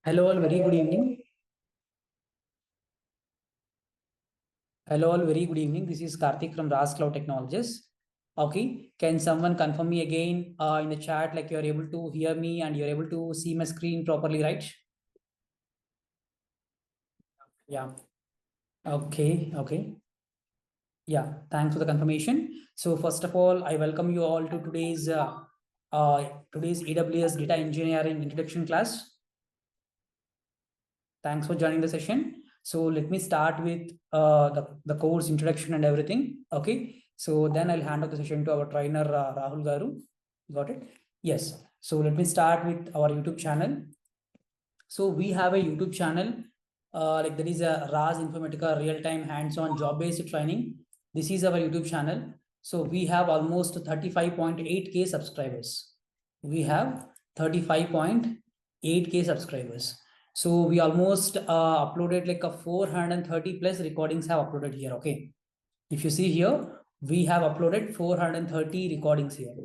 Hello all, very good evening. Hello all, very good evening. This is Karthik from RAS Cloud Technologies. Okay, can someone confirm me again in the chat like you're able to hear me and you're able to see my screen properly, right? Yeah. Okay. Yeah, thanks for the confirmation. So first of all, I welcome you all to today's AWS Data Engineering introduction class. Thanks for joining the session. So let me start with the course introduction and everything. Okay. So then I'll hand over the session to our trainer, Rahul Garu. Got it? Yes. So let me start with our YouTube channel. So we have a YouTube channel. Like there is a RAS Informatica real-time hands-on job-based training. This is our YouTube channel. So we have almost 35.8K subscribers. We have 35.8K subscribers. So we almost uploaded like a 430 plus recordings have uploaded here. Okay. If you see here, we have uploaded 430 recordings here.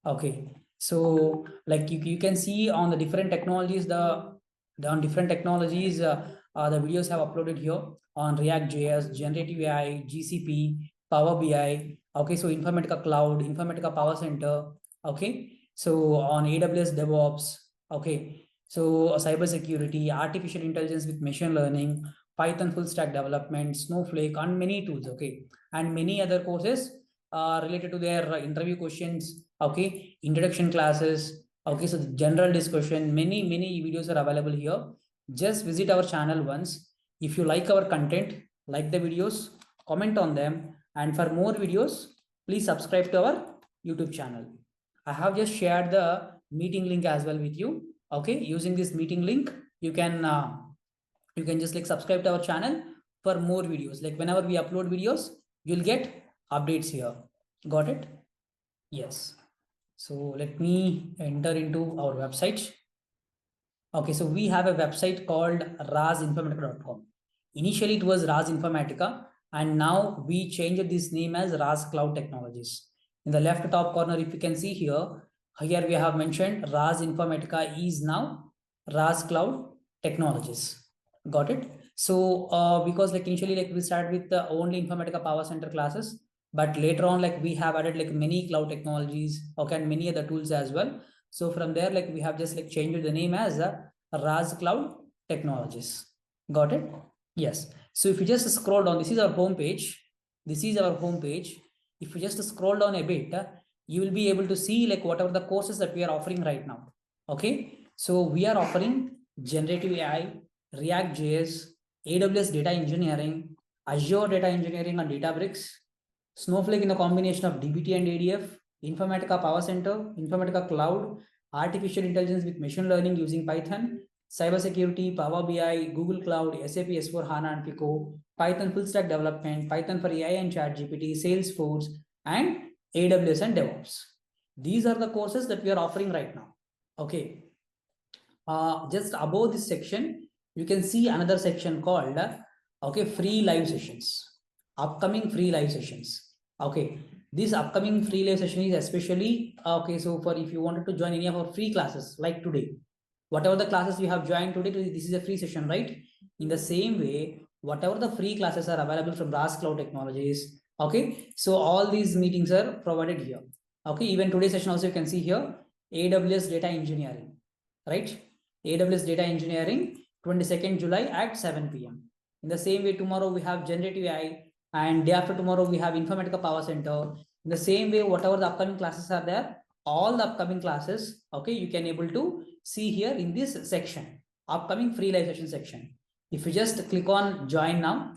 Okay. So like you can see on the different technologies, the videos have uploaded here on React.js, Generative AI, GCP, Power BI. Okay. So Informatica Cloud, Informatica Power Center. Okay. So on AWS DevOps. Okay. So cybersecurity, artificial intelligence with machine learning, Python full stack development, Snowflake, and many tools. Okay. And many other courses related to their interview questions. Okay. Introduction classes. Okay. So the general discussion, many videos are available here. Just visit our channel once. If you like our content, like the videos, comment on them. And for more videos, please subscribe to our YouTube channel. I have just shared the meeting link as well with you. Okay, using this meeting link, you can just like subscribe to our channel for more videos. Like whenever we upload videos, you'll get updates here. Got it? Yes. So let me enter into our website. Okay, so we have a website called rasinformatica.com. Initially, it was RAS Informatica, and now we changed this name as RAS Cloud Technologies. In the left top corner, if you can see here we have mentioned RAS Informatica is now RAS Cloud Technologies. Got it? So because like initially like we started with the only Informatica Power Center classes, but later on like we have added like many cloud technologies, okay, and many other tools as well. So from there, like we have just like changed the name as RAS Cloud Technologies. Got it? Yes. So if you just scroll down, this is our home page. This is our home page. If you just scroll down a bit, you will be able to see like whatever the courses that we are offering right now. Okay. So we are offering generative AI, React.js, AWS Data Engineering, Azure Data Engineering and Databricks, Snowflake in a combination of DBT and ADF, Informatica Power Center, Informatica Cloud, artificial intelligence with machine learning using Python, cybersecurity, Power BI, Google Cloud, SAP S4HANA and Pico, Python full stack development, Python for AI and ChatGPT, Salesforce, and AWS and DevOps. These are the courses that we are offering right now. Okay. Just above this section, you can see another section called free live sessions, upcoming free live sessions. Okay, this upcoming free live session is especially so for if you wanted to join any of our free classes like today, whatever the classes you have joined today, this is a free session, right? In the same way, whatever the free classes are available from RAS Cloud Technologies, okay, so all these meetings are provided here. Okay, even today's session also you can see here, AWS Data Engineering, right? AWS Data Engineering, 22nd July at 7 p.m. In the same way, tomorrow we have Generative AI, and day after tomorrow we have Informatica Power Center. In the same way, whatever the upcoming classes are there, all the upcoming classes, okay, you can able to see here in this section, upcoming free live session section. If you just click on join now,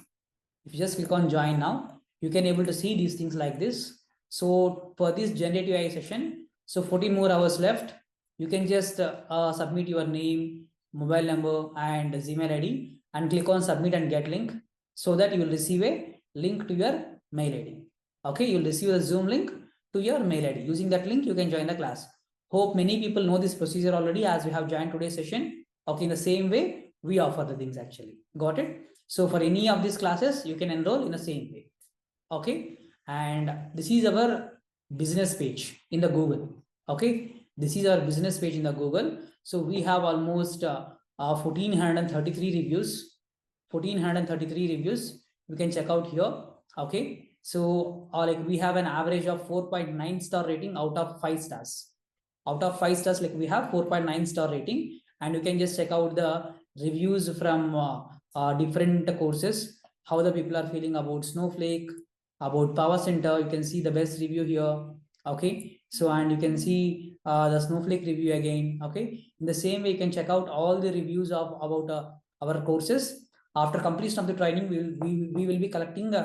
you can able to see these things like this. So for this Generative AI session, so 14 more hours left. You can just submit your name, mobile number, and Gmail ID and click on submit and get link so that you will receive a link to your mail ID. Okay, you'll receive a Zoom link to your mail ID. Using that link, you can join the class. Hope many people know this procedure already as we have joined today's session. Okay, in the same way, we offer the things actually. Got it? So for any of these classes, you can enroll in the same way. Okay, and this is our business page in the Google. Okay, this is our business page in the Google. So we have almost 1433 reviews. 1433 reviews. You can check out here. Okay. So like we have an average of 4.9 star rating out of 5 stars. Out of 5 stars, like we have 4.9 star rating, and you can just check out the reviews from different courses, how the people are feeling about Snowflake, about Power Center. You can see the best review here. Okay. So, and you can see the Snowflake review again. Okay. In the same way, you can check out all the reviews of about our courses. After completion of the training, we will be collecting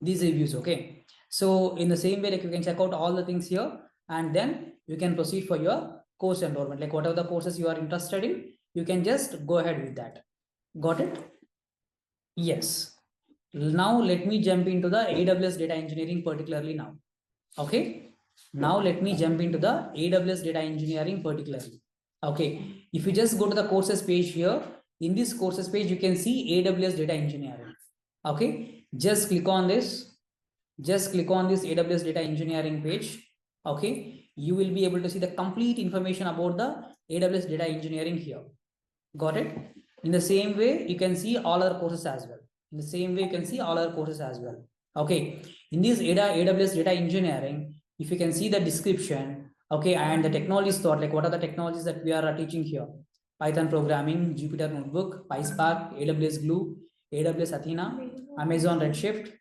these reviews. Okay. So in the same way, like you can check out all the things here, and then you can proceed for your course enrollment. Like whatever the courses you are interested in, you can just go ahead with that. Got it? Yes. Now let me jump into the AWS data engineering particularly now. Okay. Now let me jump into the AWS data engineering particularly. Okay. If you just go to the courses page here, in this courses page, you can see AWS data engineering. Okay. Just click on this. Just click on this AWS data engineering page. Okay. You will be able to see the complete information about the AWS data engineering here. Got it? In the same way, you can see all other courses as well. In the same way, you can see all other courses as well. Okay. In this AWS data engineering, if you can see the description, okay, and the technologies thought, like what are the technologies that we are teaching here? Python programming, Jupyter Notebook, PySpark, AWS Glue, AWS Athena, Amazon Redshift,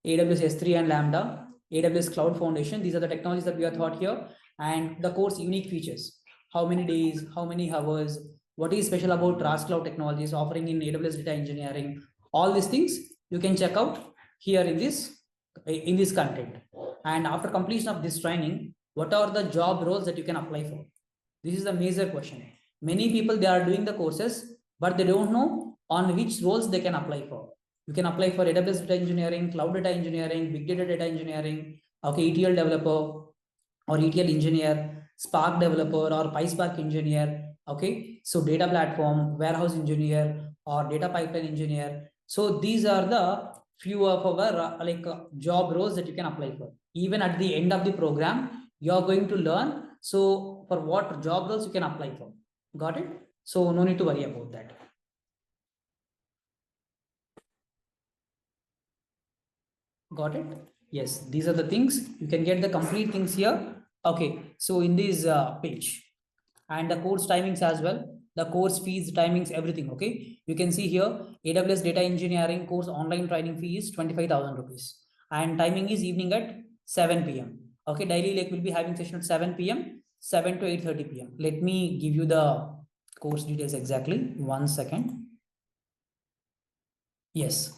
AWS S3 and Lambda, AWS Cloud Foundation. These are the technologies that we are taught here, and the course unique features. How many days, how many hours, what is special about RAS Cloud Technologies offering in AWS data engineering. All these things you can check out here in this content. And after completion of this training, what are the job roles that you can apply for? This is the major question. Many people, they are doing the courses, but they don't know on which roles they can apply for. You can apply for AWS data engineering, cloud data engineering, big data engineering, okay, ETL developer or ETL engineer, Spark developer or PySpark engineer. Okay, so data platform, warehouse engineer or data pipeline engineer. So these are the few of our job roles that you can apply for. Even at the end of the program, you are going to learn. So for what job roles you can apply for. Got it? So no need to worry about that. Got it? Yes, these are the things. You can get the complete things here. Okay, so in this page, and the course timings as well, the course fees, timings, everything. Okay, you can see here AWS data engineering course online training fee is 25,000 rupees, and timing is evening at 7 p.m. Okay, daily like will be having session at 7 p.m., 7 to 8:30 p.m. Let me give you the course details exactly. 1 second. Yes.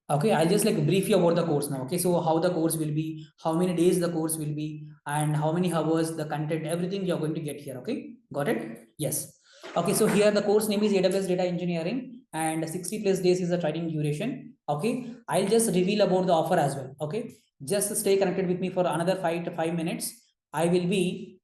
Okay, I'll just like brief you about the course now. Okay, so how the course will be, how many days the course will be, and how many hours, the content, everything you're going to get here. Okay, got it? Yes. Okay, so here the course name is AWS Data Engineering, and 60 plus days is the training duration. Okay, I'll just reveal about the offer as well. Okay, just stay connected with me for another 5 minutes. I will be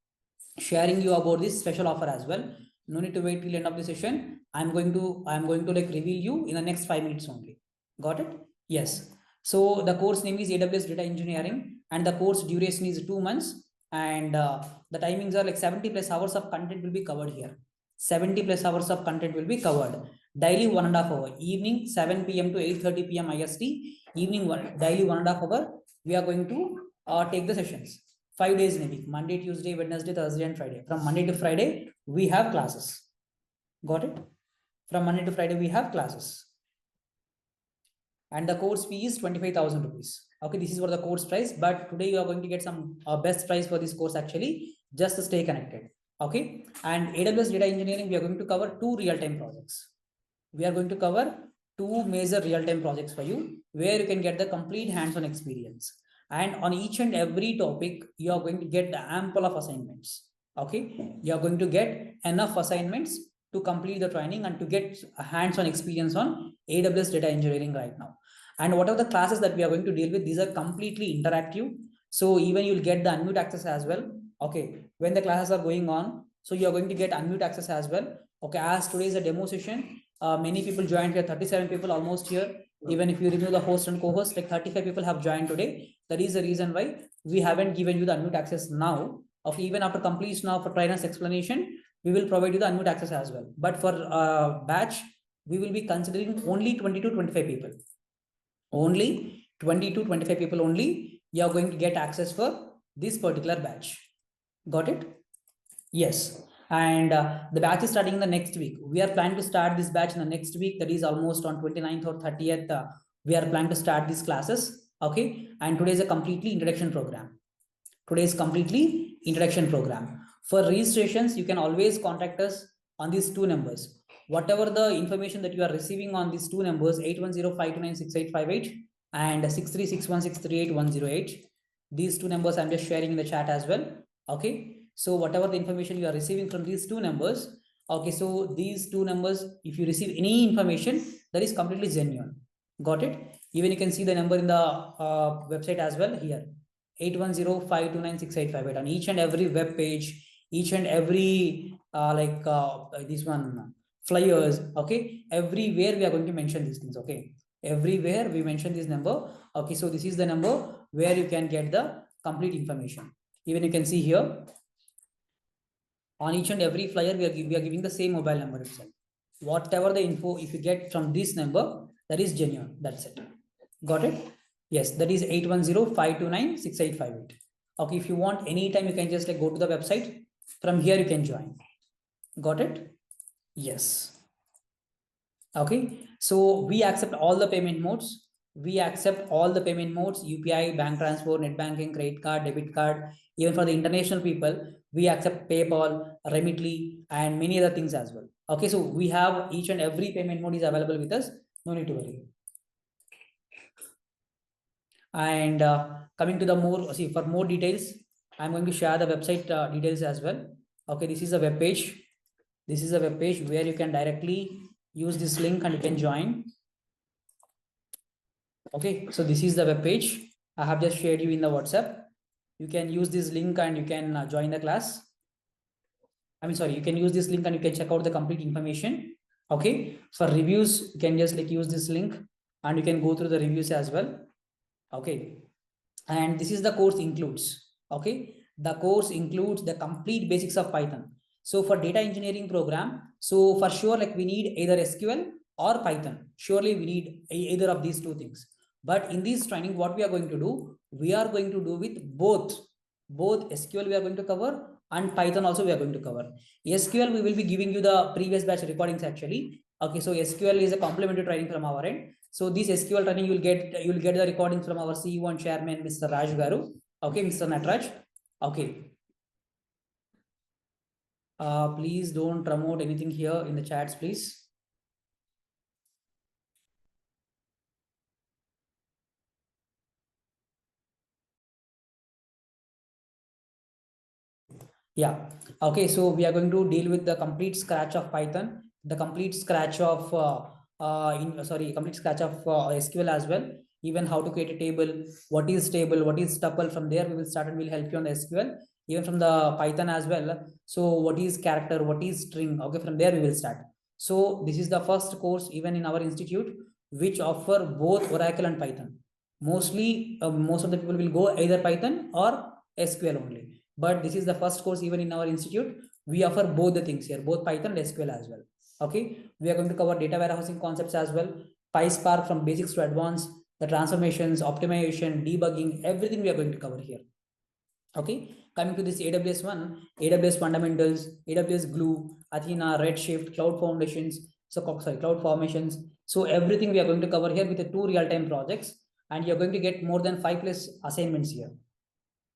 sharing you about this special offer as well. No need to wait till end of the session. I'm going to like reveal you in the next 5 minutes only. Got it? Yes. So the course name is AWS Data Engineering, and the course duration is 2 months, and the timings are like 70 plus hours of content will be covered here. 70 plus hours of content will be covered. Daily 1.5 hour. Evening 7 p.m. to 8:30 p.m. IST. Evening daily 1.5 hour. We are going to take the sessions. 5 days in a week: Monday, Tuesday, Wednesday, Thursday, and Friday. From Monday to Friday, we have classes. Got it? From Monday to Friday, we have classes. And the course fee is 25,000 rupees. Okay, this is for the course price, but today you are going to get some best price for this course actually. Just to stay connected. Okay, and AWS Data Engineering, we are going to cover 2 real-time projects. We are going to cover 2 major real-time projects for you, where you can get the complete hands-on experience. And on each and every topic, you are going to get the ample of assignments. Okay, you are going to get enough assignments to complete the training and to get a hands-on experience on AWS data engineering right now. And what are the classes that we are going to deal with? These are completely interactive. So even you'll get the unmute access as well. Okay, when the classes are going on, so you are going to get unmute access as well. Okay, as today is a demo session, many people joined here, 37 people almost here. Even if you remove the host and co-host, like 35 people have joined today. That is the reason why we haven't given you the unmute access now. Okay, even after completion of a trainer's explanation, we will provide you the unmute access as well. But for batch, we will be considering only 20 to 25 people. Only 20 to 25 people only you are going to get access for this particular batch. Got it? Yes. And the batch is starting in the next week. We are planning to start this batch in the next week. That is almost on 29th or 30th. We are planning to start these classes. Okay. And today is a completely introduction program. Today is completely introduction program. For registrations, you can always contact us on these two numbers. Whatever the information that you are receiving on these two numbers, 810-529-6858 and 6361638-108. These two numbers I'm just sharing in the chat as well. Okay. So whatever the information you are receiving from these two numbers, okay, so these two numbers, if you receive any information, that is completely genuine. Got it? Even you can see the number in the website as well here. 810-529-6858 on each and every web page, each and every this one flyers. Okay, everywhere we are going to mention these things. Okay, everywhere we mention this number. Okay, so this is the number where you can get the complete information. Even you can see here on each and every flyer we are giving the same mobile number itself. Whatever the info, if you get from this number, that is genuine. That's it. Got it? Yes, that is 810-529-6858. Okay, if you want anytime, you can just like go to the website. From here, you can join. Got it? Yes. Okay, so we accept all the payment modes. We accept all the payment modes: UPI, bank transfer, net banking, credit card, debit card. Even for the international people, we accept PayPal, Remitly, and many other things as well. Okay, so we have each and every payment mode is available with us. No need to worry. And coming to the more, see, for more details, I'm going to share the website details as well. Okay, this is a web page. This is a web page where you can directly use this link and you can join. Okay, so this is the web page. I have just shared you in the WhatsApp. You can use this link and you can join the class. You can use this link and you can check out the complete information. Okay, for reviews, you can just like use this link and you can go through the reviews as well. Okay, and this is the course includes. Okay, the course includes the complete basics of Python. So for data engineering program, so for sure, like we need either SQL or Python. Surely we need either of these two things. But in this training, what we are going to do, we are going to do with both SQL we are going to cover and Python also we are going to cover. SQL, we will be giving you the previous batch recordings actually. Okay, so SQL is a complementary training from our end. So this SQL training you will get the recordings from our CEO and chairman, Mr. Raj Garu. Okay, Mr. Natraj. Okay. Please don't promote anything here in the chats, please. Yeah. Okay. So we are going to deal with the complete scratch of Python, the complete scratch of complete scratch of SQL as well. Even how to create a table, what is table, what is tuple. From there we will start and we'll help you on the SQL. Even from the Python as well. So what is character, what is string? Okay, from there we will start. So this is the first course even in our institute which offer both Oracle and Python. Mostly, most of the people will go either Python or SQL only. But this is the first course even in our institute. We offer both the things here, both Python and SQL as well. Okay, we are going to cover data warehousing concepts as well, PySpark from basics to advanced, the transformations, optimization, debugging, everything we are going to cover here. Okay, coming to this AWS one, AWS fundamentals, AWS Glue, Athena, Redshift, Cloud Foundations, Cloud Formations. So everything we are going to cover here with the 2 real-time projects, and you're going to get more than 5+ assignments here.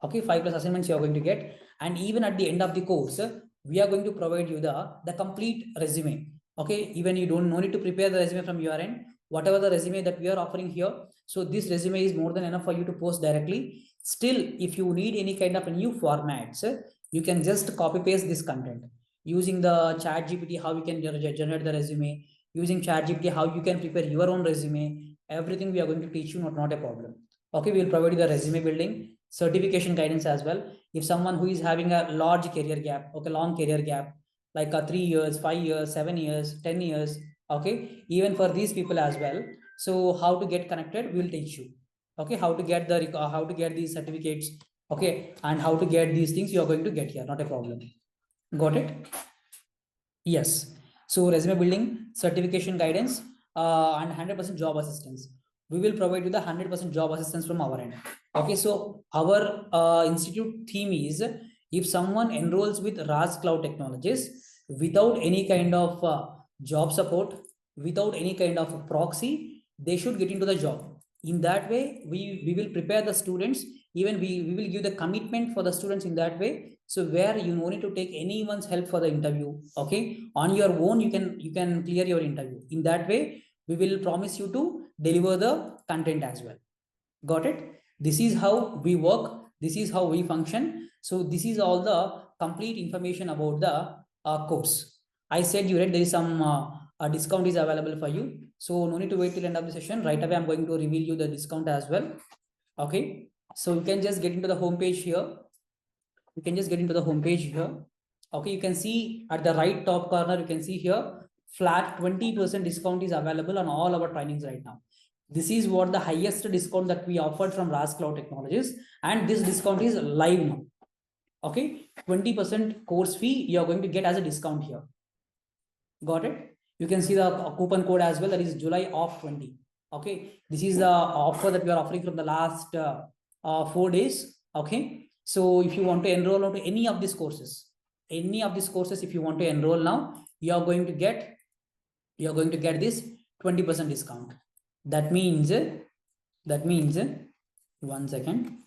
Okay, 5+ assignments you are going to get, and even at the end of the course, we are going to provide you the complete resume. Okay, even you don't need to prepare the resume from your end. Whatever the resume that we are offering here, so this resume is more than enough for you to post directly. Still, if you need any kind of new formats, you can just copy paste this content using the chat GPT, how you can generate the resume, using chat GPT, how you can prepare your own resume. Everything we are going to teach you, not a problem. Okay, we will provide you the resume building, certification guidance as well. If someone who is having a large career gap, okay, long career gap, like 3 years, 5 years, 7 years, 10 years, okay, even for these people as well. So how to get connected, we will teach you. Okay, how to get these certificates, okay, and how to get these things you are going to get here, not a problem. Got it? Yes. So resume building, certification guidance, and 100% job assistance. We will provide you the 100% job assistance from our end. Okay. So our institute theme is, if someone enrolls with RAS Cloud Technologies without any kind of job support, without any kind of proxy, they should get into the job. In that way, we will prepare the students. Even we will give the commitment for the students in that way. So where you no need to take anyone's help for the interview. Okay, on your own you can clear your interview. In that way, we will promise you to deliver the content as well. Got it? This is how we work. This is how we function. So this is all the complete information about the course. I said you read there is some discount is available for you. So no need to wait till end of the session. Right away, I'm going to reveal you the discount as well. Okay. So you can just get into the home page here. You can just get into the home page here. Okay, you can see at the right top corner, you can see here flat 20% discount is available on all our trainings right now. This is what the highest discount that we offered from RAS Cloud Technologies, and this discount is live now. Okay, 20% course fee you are going to get as a discount here. Got it? You can see the coupon code as well, that is July of 20. Okay, this is the offer that we are offering from the last 4 days. Okay, so if you want to enroll into any of these courses, if you want to enroll now, you are going to get this 20% discount. That means 1 second.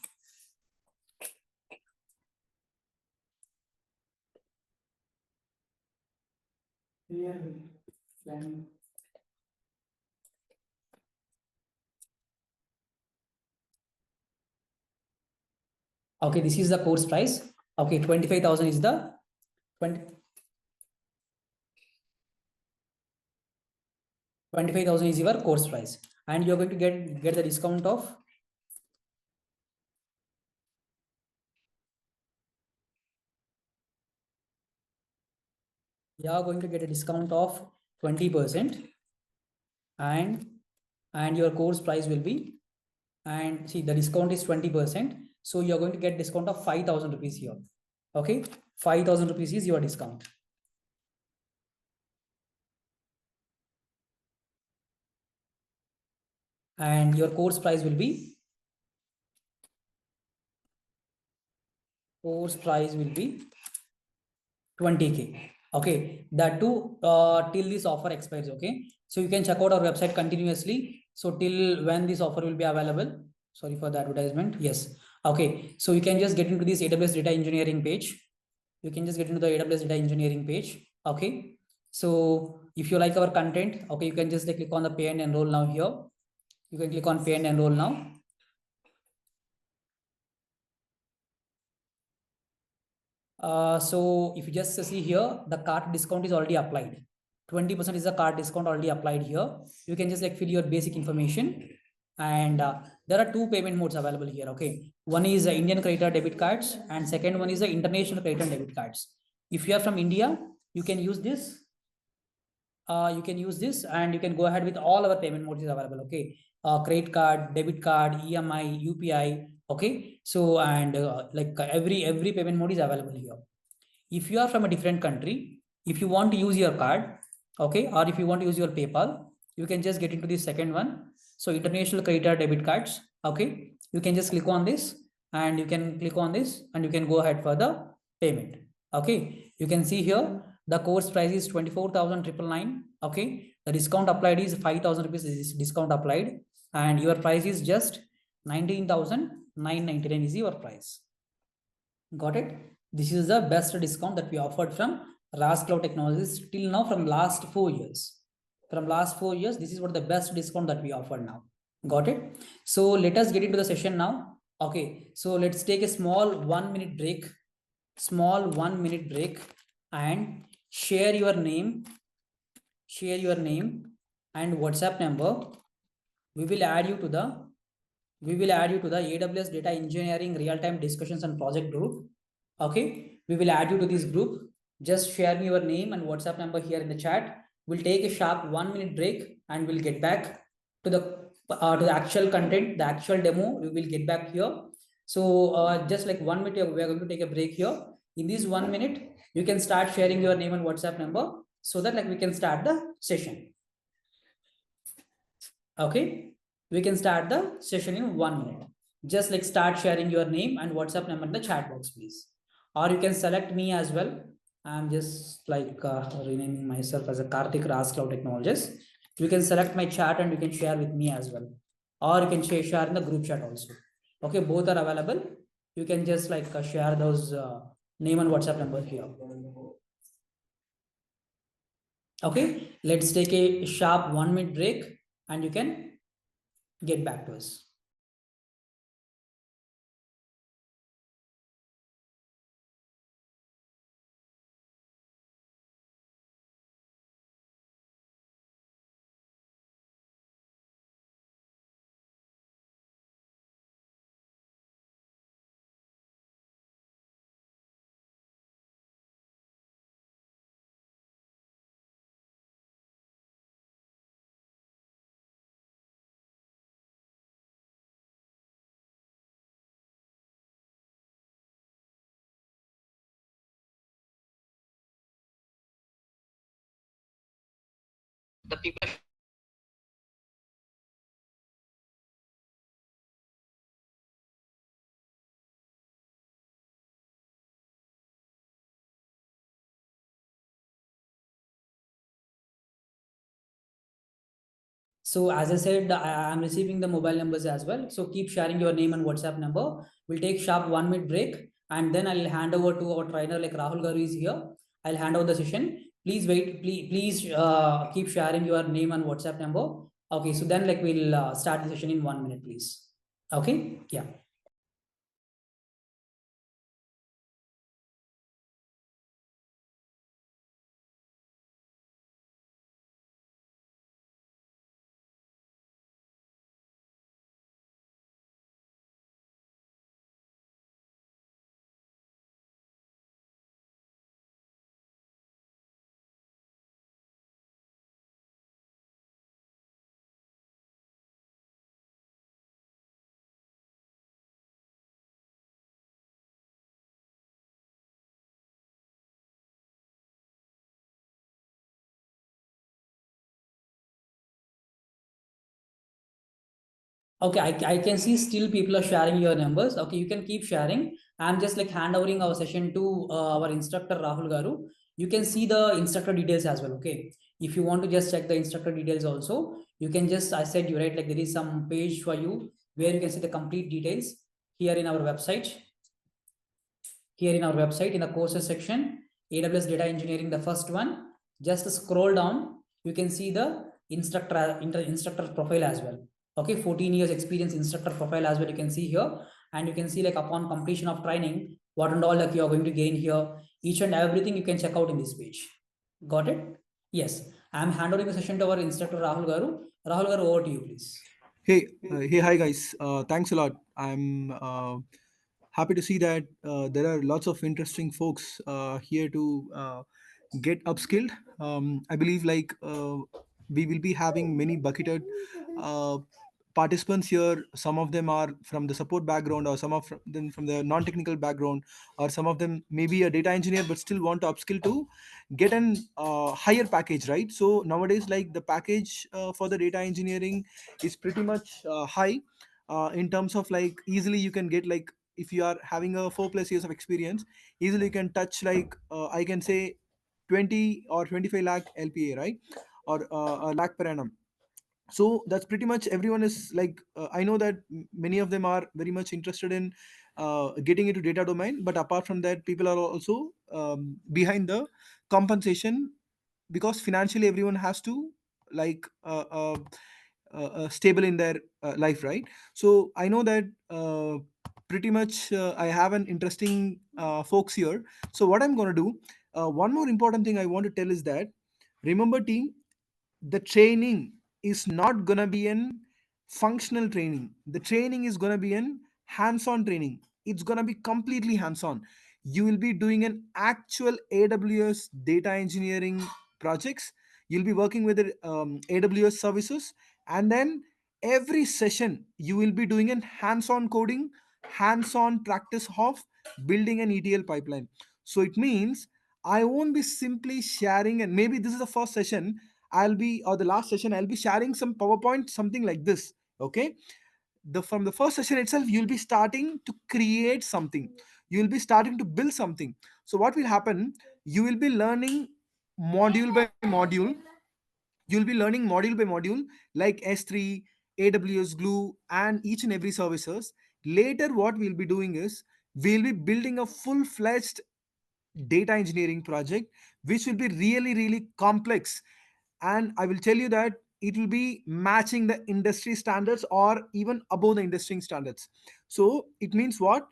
Okay, this is the course price. Okay, 25,000 is the 25,000 is your course price, and you're going to get the discount of, you are going to get a discount of 20%, and your course price will be, and see the discount is 20%, so you're going to get discount of 5,000 rupees here. Okay, 5,000 rupees is your discount, and your course price will be 20K. Okay, that too till this offer expires. Okay, so you can check out our website continuously. So till when this offer will be available. Sorry for the advertisement. Yes. Okay, so you can just get into this AWS data engineering page. You can just get into the AWS data engineering page. Okay, so if you like our content, okay, you can just click on the pay and enroll now here. You can click on pay and enroll now. So if you just see here, the cart discount is already applied. 20% is the cart discount already applied here. You can just fill your basic information, and there are two payment modes available here. Okay, one is Indian credit debit cards, and second one is the international credit debit cards. If you are from India, you can use this. And you can go ahead with all our payment modes is available. Okay, credit card, debit card, EMI, UPI. Okay, so and every payment mode is available here. If you are from a different country, if you want to use your card, okay, or if you want to use your PayPal, you can just get into the second one. So international credit or debit cards. Okay, you can just click on this, and you can click on this, and you can go ahead for the payment. Okay, you can see here the course price is 24,999. Okay, the discount applied is 5,000 rupees. Is discount applied, and your price is just 19,999 is your price. Got it? This is the best discount that we offered from RAS Cloud Technologies till now from last 4 years. From last 4 years, this is what the best discount that we offer now. Got it? So let us get into the session now. Okay, so let's take a small 1-minute break. Small 1-minute break, and share your name and WhatsApp number. We will add you to the AWS Data Engineering real-time discussions and project group. Okay, we will add you to this group. Just share me your name and WhatsApp number here in the chat. We'll take a sharp 1-minute break, and we'll get back to the actual content, the actual demo. We will get back here. So just like 1 minute, we are going to take a break here. In this 1 minute, you can start sharing your name and WhatsApp number. so that like we can start the session. Okay, we can start the session in 1 minute. Just like start sharing your name and WhatsApp number in the chat box, please. Or you can select me as well. I'm just like renaming myself as a Karthik Ras Cloud Technologist. You can select my chat and you can share with me as well. Or you can share in the group chat also. Okay, both are available. You can just like share those name and WhatsApp number here. Okay, let's take a sharp 1 minute break and you can get back to us. The people. So as I said, I'm receiving the mobile numbers as well. So keep sharing your name and WhatsApp number. We'll take sharp 1 minute break and then I'll hand over to our trainer like Rahul Garu is here. I'll hand over the session. Please wait. Please keep sharing your name and WhatsApp number. Okay. So then like we'll start the session in 1 minute, please. Okay. Yeah. Okay, I can see still people are sharing your numbers. Okay, you can keep sharing. I'm just like hand overing our session to our instructor Rahul Garu. You can see the instructor details as well. Okay, if you want to just check the instructor details also, you can just, I said you right, like there is some page for you where you can see the complete details here in our website. Here in our website in the courses section, AWS Data Engineering, the first one, just scroll down, you can see the instructor profile as well. Okay, 14 years experience instructor profile as well, you can see here. And you can see like upon completion of training, what and all like you are going to gain here. Each and everything you can check out in this page. Got it? Yes. I'm handing the session to our instructor Rahul Garu. Rahul Garu, over to you, please. Hey, hi guys. Thanks a lot. I'm happy to see that there are lots of interesting folks here to get upskilled. I believe we will be having many bucketed uh, participants here. Some of them are from the support background, or some of them from the non-technical background, or some of them may be a data engineer but still want to upskill to get an higher package, right? So nowadays, like the package for the data engineering is pretty much high in terms of like easily you can get like if you are having a 4+ years of experience, easily you can touch like I can say 20 or 25 lakh LPA, right? Or a lakh per annum. So that's pretty much everyone is like I know that many of them are very much interested in getting into data domain, but apart from that people are also behind the compensation, because financially everyone has to like stable in their life, right? So I know that pretty much I have an interesting folks here. So what I'm going to do, one more important thing I want to tell is that, remember team, the training is not going to be an functional training. The training is going to be an hands-on training. It's going to be completely hands-on. You will be doing an actual AWS data engineering projects. You'll be working with the AWS services, and then every session you will be doing an hands-on coding, hands-on practice of building an ETL pipeline. So it means I won't be simply sharing, and maybe this is the first session I'll be, or the last session I'll be sharing some PowerPoint, something like this. Okay, from the first session itself, you'll be starting to create something. You'll be starting to build something. So what will happen? You will be learning module by module. You'll be learning module by module, like S3, AWS Glue, and each and every services. Later, what we'll be doing is we'll be building a full-fledged data engineering project, which will be really, really complex. And I will tell you that it will be matching the industry standards or even above the industry standards. So it means what?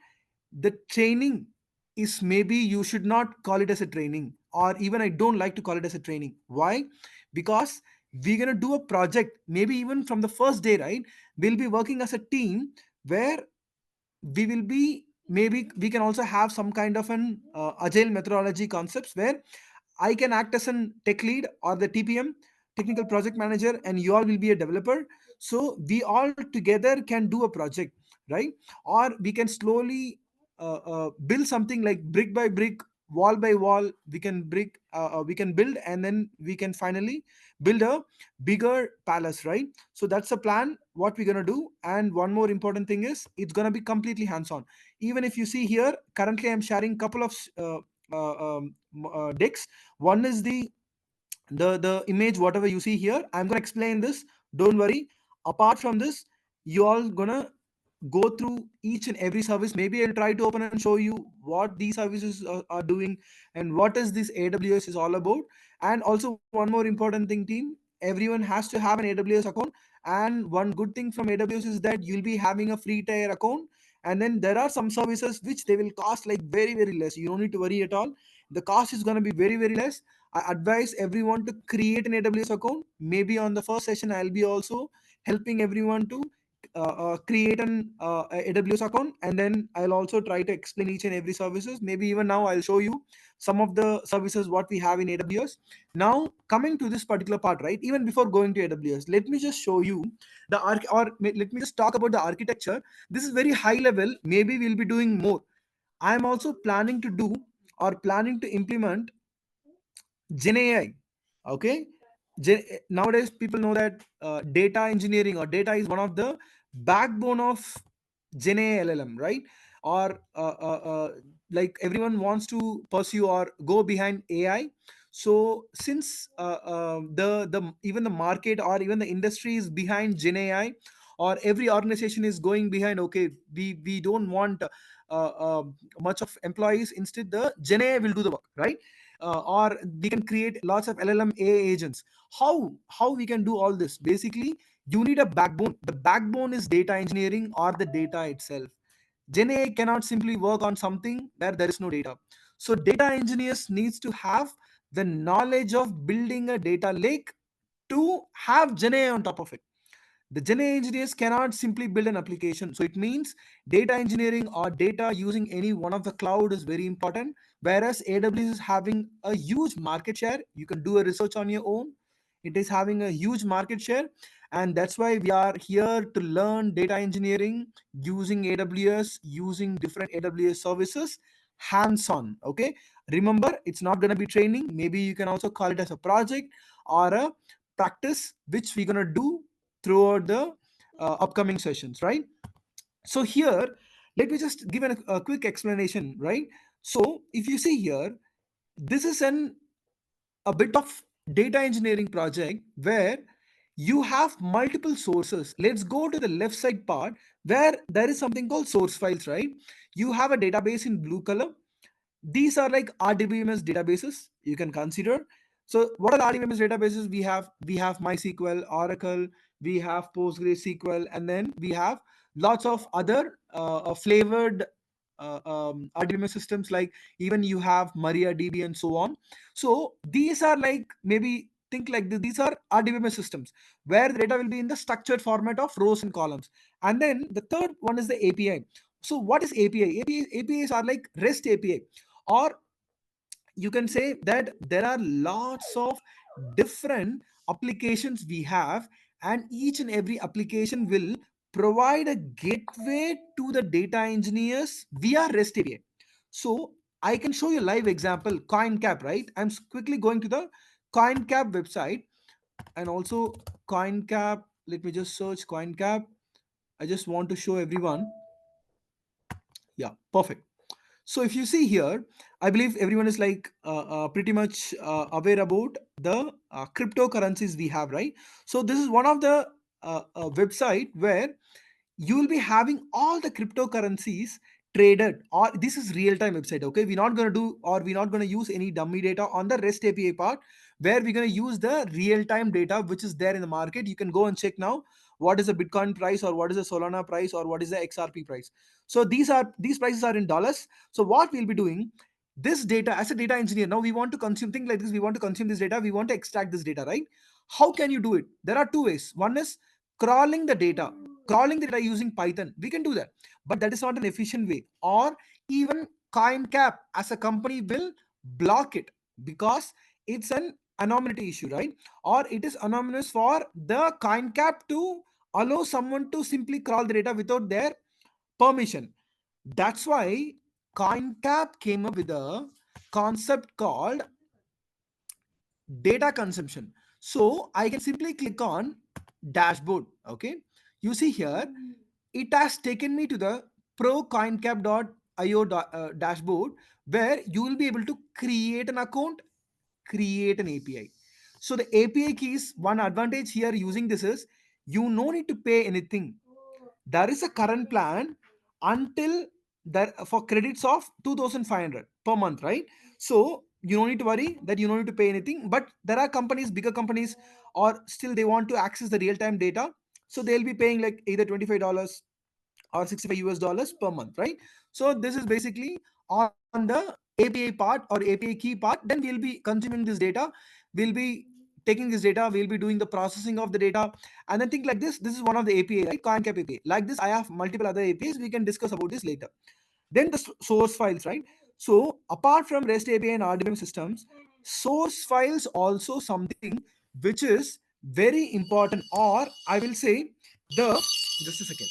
The training is, maybe you should not call it as a training, or even I don't like to call it as a training. Why? Because we're going to do a project, maybe even from the first day, right? We'll be working as a team, where we will be, maybe we can also have some kind of an agile methodology concepts, where I can act as an tech lead or the TPM, technical project manager, and you all will be a developer. So we all together can do a project, right? Or we can slowly build something like brick by brick, wall by wall. We can build, and then we can finally build a bigger palace, right? So that's the plan. What we're gonna do, and one more important thing is it's gonna be completely hands-on. Even if you see here, currently I'm sharing couple of decks. One is the image, whatever you see here. I'm going to explain this, don't worry. Apart from this, you all gonna go through each and every service. Maybe I'll try to open and show you what these services are doing, and what is this AWS is all about. And also one more important thing, team, everyone has to have an AWS account. And one good thing from AWS is that you'll be having a free tier account. And then there are some services which they will cost like very, very less. You don't need to worry at all. The cost is going to be very, very less. I advise everyone to create an AWS account. Maybe on the first session, I'll be also helping everyone to create an AWS account, and then I'll also try to explain each and every services. Maybe even now I'll show you some of the services what we have in AWS. Now coming to this particular part, right? Even before going to AWS, let me just show you let me just talk about the architecture. This is very high level. Maybe we'll be doing more. I am also planning to do, or planning to implement, Gen AI. Okay. Nowadays, people know that data engineering or data is one of the backbone of Gen AI LLM, right? Or like everyone wants to pursue or go behind AI. So since the even the market or even the industry is behind Gen AI, or every organization is going behind, okay, we don't want much of employees. Instead, the Gen AI will do the work, right? Or we can create lots of LLM AI agents. How we can do all this? Basically, you need a backbone. The backbone is data engineering or the data itself. Gen AI cannot simply work on something where there is no data. So data engineers needs to have the knowledge of building a data lake to have Gen AI on top of it. The Gen AI engineers cannot simply build an application. So it means data engineering or data using any one of the cloud is very important. Whereas AWS is having a huge market share. You can do a research on your own. It is having a huge market share. And that's why we are here to learn data engineering using AWS, using different AWS services, hands-on. Okay. Remember, it's not going to be training. Maybe you can also call it as a project or a practice, which we're going to do throughout the upcoming sessions, right? So here, let me just give a quick explanation, right? So if you see here, this is a bit of data engineering project where you have multiple sources. Let's go to the left side part, where there is something called source files, right? You have a database in blue color. These are like RDBMS databases you can consider. So what are the RDBMS databases? We have MySQL, Oracle, we have PostgreSQL, and then we have lots of other flavored RDBMS systems, like even you have MariaDB and so on. So these are like, maybe think like this, these are RDBMS systems where the data will be in the structured format of rows and columns. And then the third one is the API. So what is API? APIs are like REST API, or you can say that there are lots of different applications we have, and each and every application will provide a gateway to the data engineers via REST API. So I can show you a live example, CoinCap, right? I'm quickly going to the CoinCap website, and also CoinCap. Let me just search CoinCap. I just want to show everyone. Yeah, perfect. So if you see here, I believe everyone is like pretty much aware about the cryptocurrencies we have, right? So this is one of the website where you will be having all the cryptocurrencies traded, or this is real time website. Okay, we're not going to do, or we're not going to use any dummy data on the REST API part, where we're going to use the real time data which is there in the market. You can go and check now what is the Bitcoin price, or what is the Solana price, or what is the XRP price. So these prices are in dollars. So what we'll be doing, this data, as a data engineer, now we want to consume things like this. We want to consume this data, we want to extract this data, right? How can you do it? There are two ways. One is crawling the data, using Python. We can do that, but that is not an efficient way. Or even CoinCap as a company will block it, because it's an anonymity issue, right? Or it is anonymous for the CoinCap to allow someone to simply crawl the data without their permission. That's why CoinCap came up with a concept called data consumption. So I can simply click on dashboard. Okay, you see here it has taken me to the procoincap.io dashboard, where you will be able to create an account, create an API. So the API keys, one advantage here using this is you no need to pay anything. There is a current plan until there for credits of 2500 per month, right? So you don't need to worry that you don't need to pay anything. But there are companies, bigger companies, or still they want to access the real time data, so they'll be paying like either $25 or 65 US dollars per month, right? So this is basically on the API part or API key part. Then we'll be consuming this data, we'll be taking this data, we'll be doing the processing of the data, and then think like this is one of the API, right? CoinCap API. Like this, I have multiple other APIs. We can discuss about this later. Then the source files, right? So apart from REST API and RDBM systems, source files also something which is very important, or I will say the, just a second.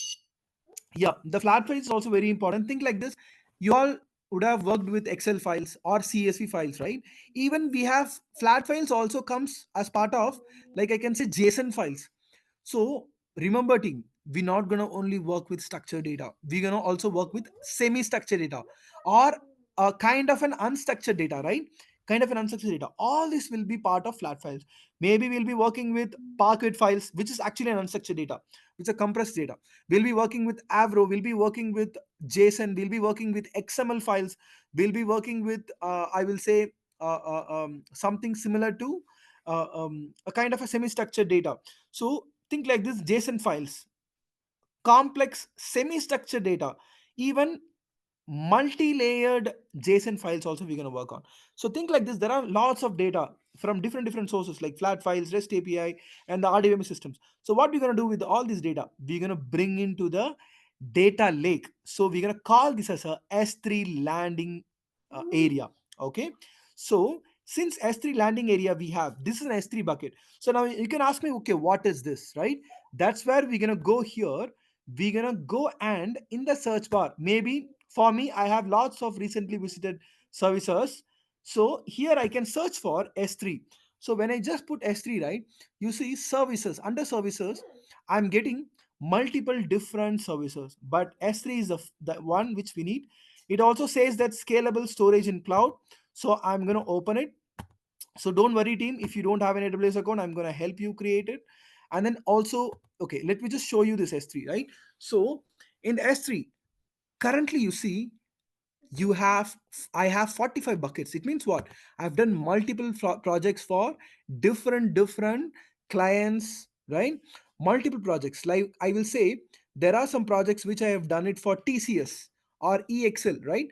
Yeah, the flat file is also very important. Think like this, you all would have worked with Excel files or CSV files, right? Even we have flat files also comes as part of, like I can say, JSON files. So remember team, we're not gonna only work with structured data, we're gonna also work with semi-structured data, or a kind of an unstructured data, right? Kind of an unstructured data. All this will be part of flat files. Maybe we'll be working with Parquet files, which is actually an unstructured data, which is a compressed data. We'll be working with Avro, we'll be working with JSON, we'll be working with XML files, we'll be working with I will say something similar to a kind of a semi-structured data. So think like this, JSON files, complex semi-structured data, even multi-layered JSON files also we're going to work on. So think like this, there are lots of data from different sources like flat files, REST API, and the RDBMS systems. So what we're going to do with all this data, we're going to bring into the data lake. So we're going to call this as a S3 landing area. Okay, so since S3 landing area we have, this is an S3 bucket. So now you can ask me, okay, what is this, right? That's where we're going to go here. We're going to go, and in the search bar, maybe for me, I have lots of recently visited services. So here I can search for S3. So when I just put S3, right, you see services. Under services, I'm getting multiple different services, but S3 is the one which we need. It also says that scalable storage in cloud. So I'm going to open it. So don't worry team, if you don't have an AWS account, I'm going to help you create it. And then also, okay, let me just show you this S3, right? So in the S3, currently you see you have, I have 45 buckets. It means what? I've done multiple projects for different clients, right? Multiple projects. Like I will say, there are some projects which I have done it for TCS or EXL, right?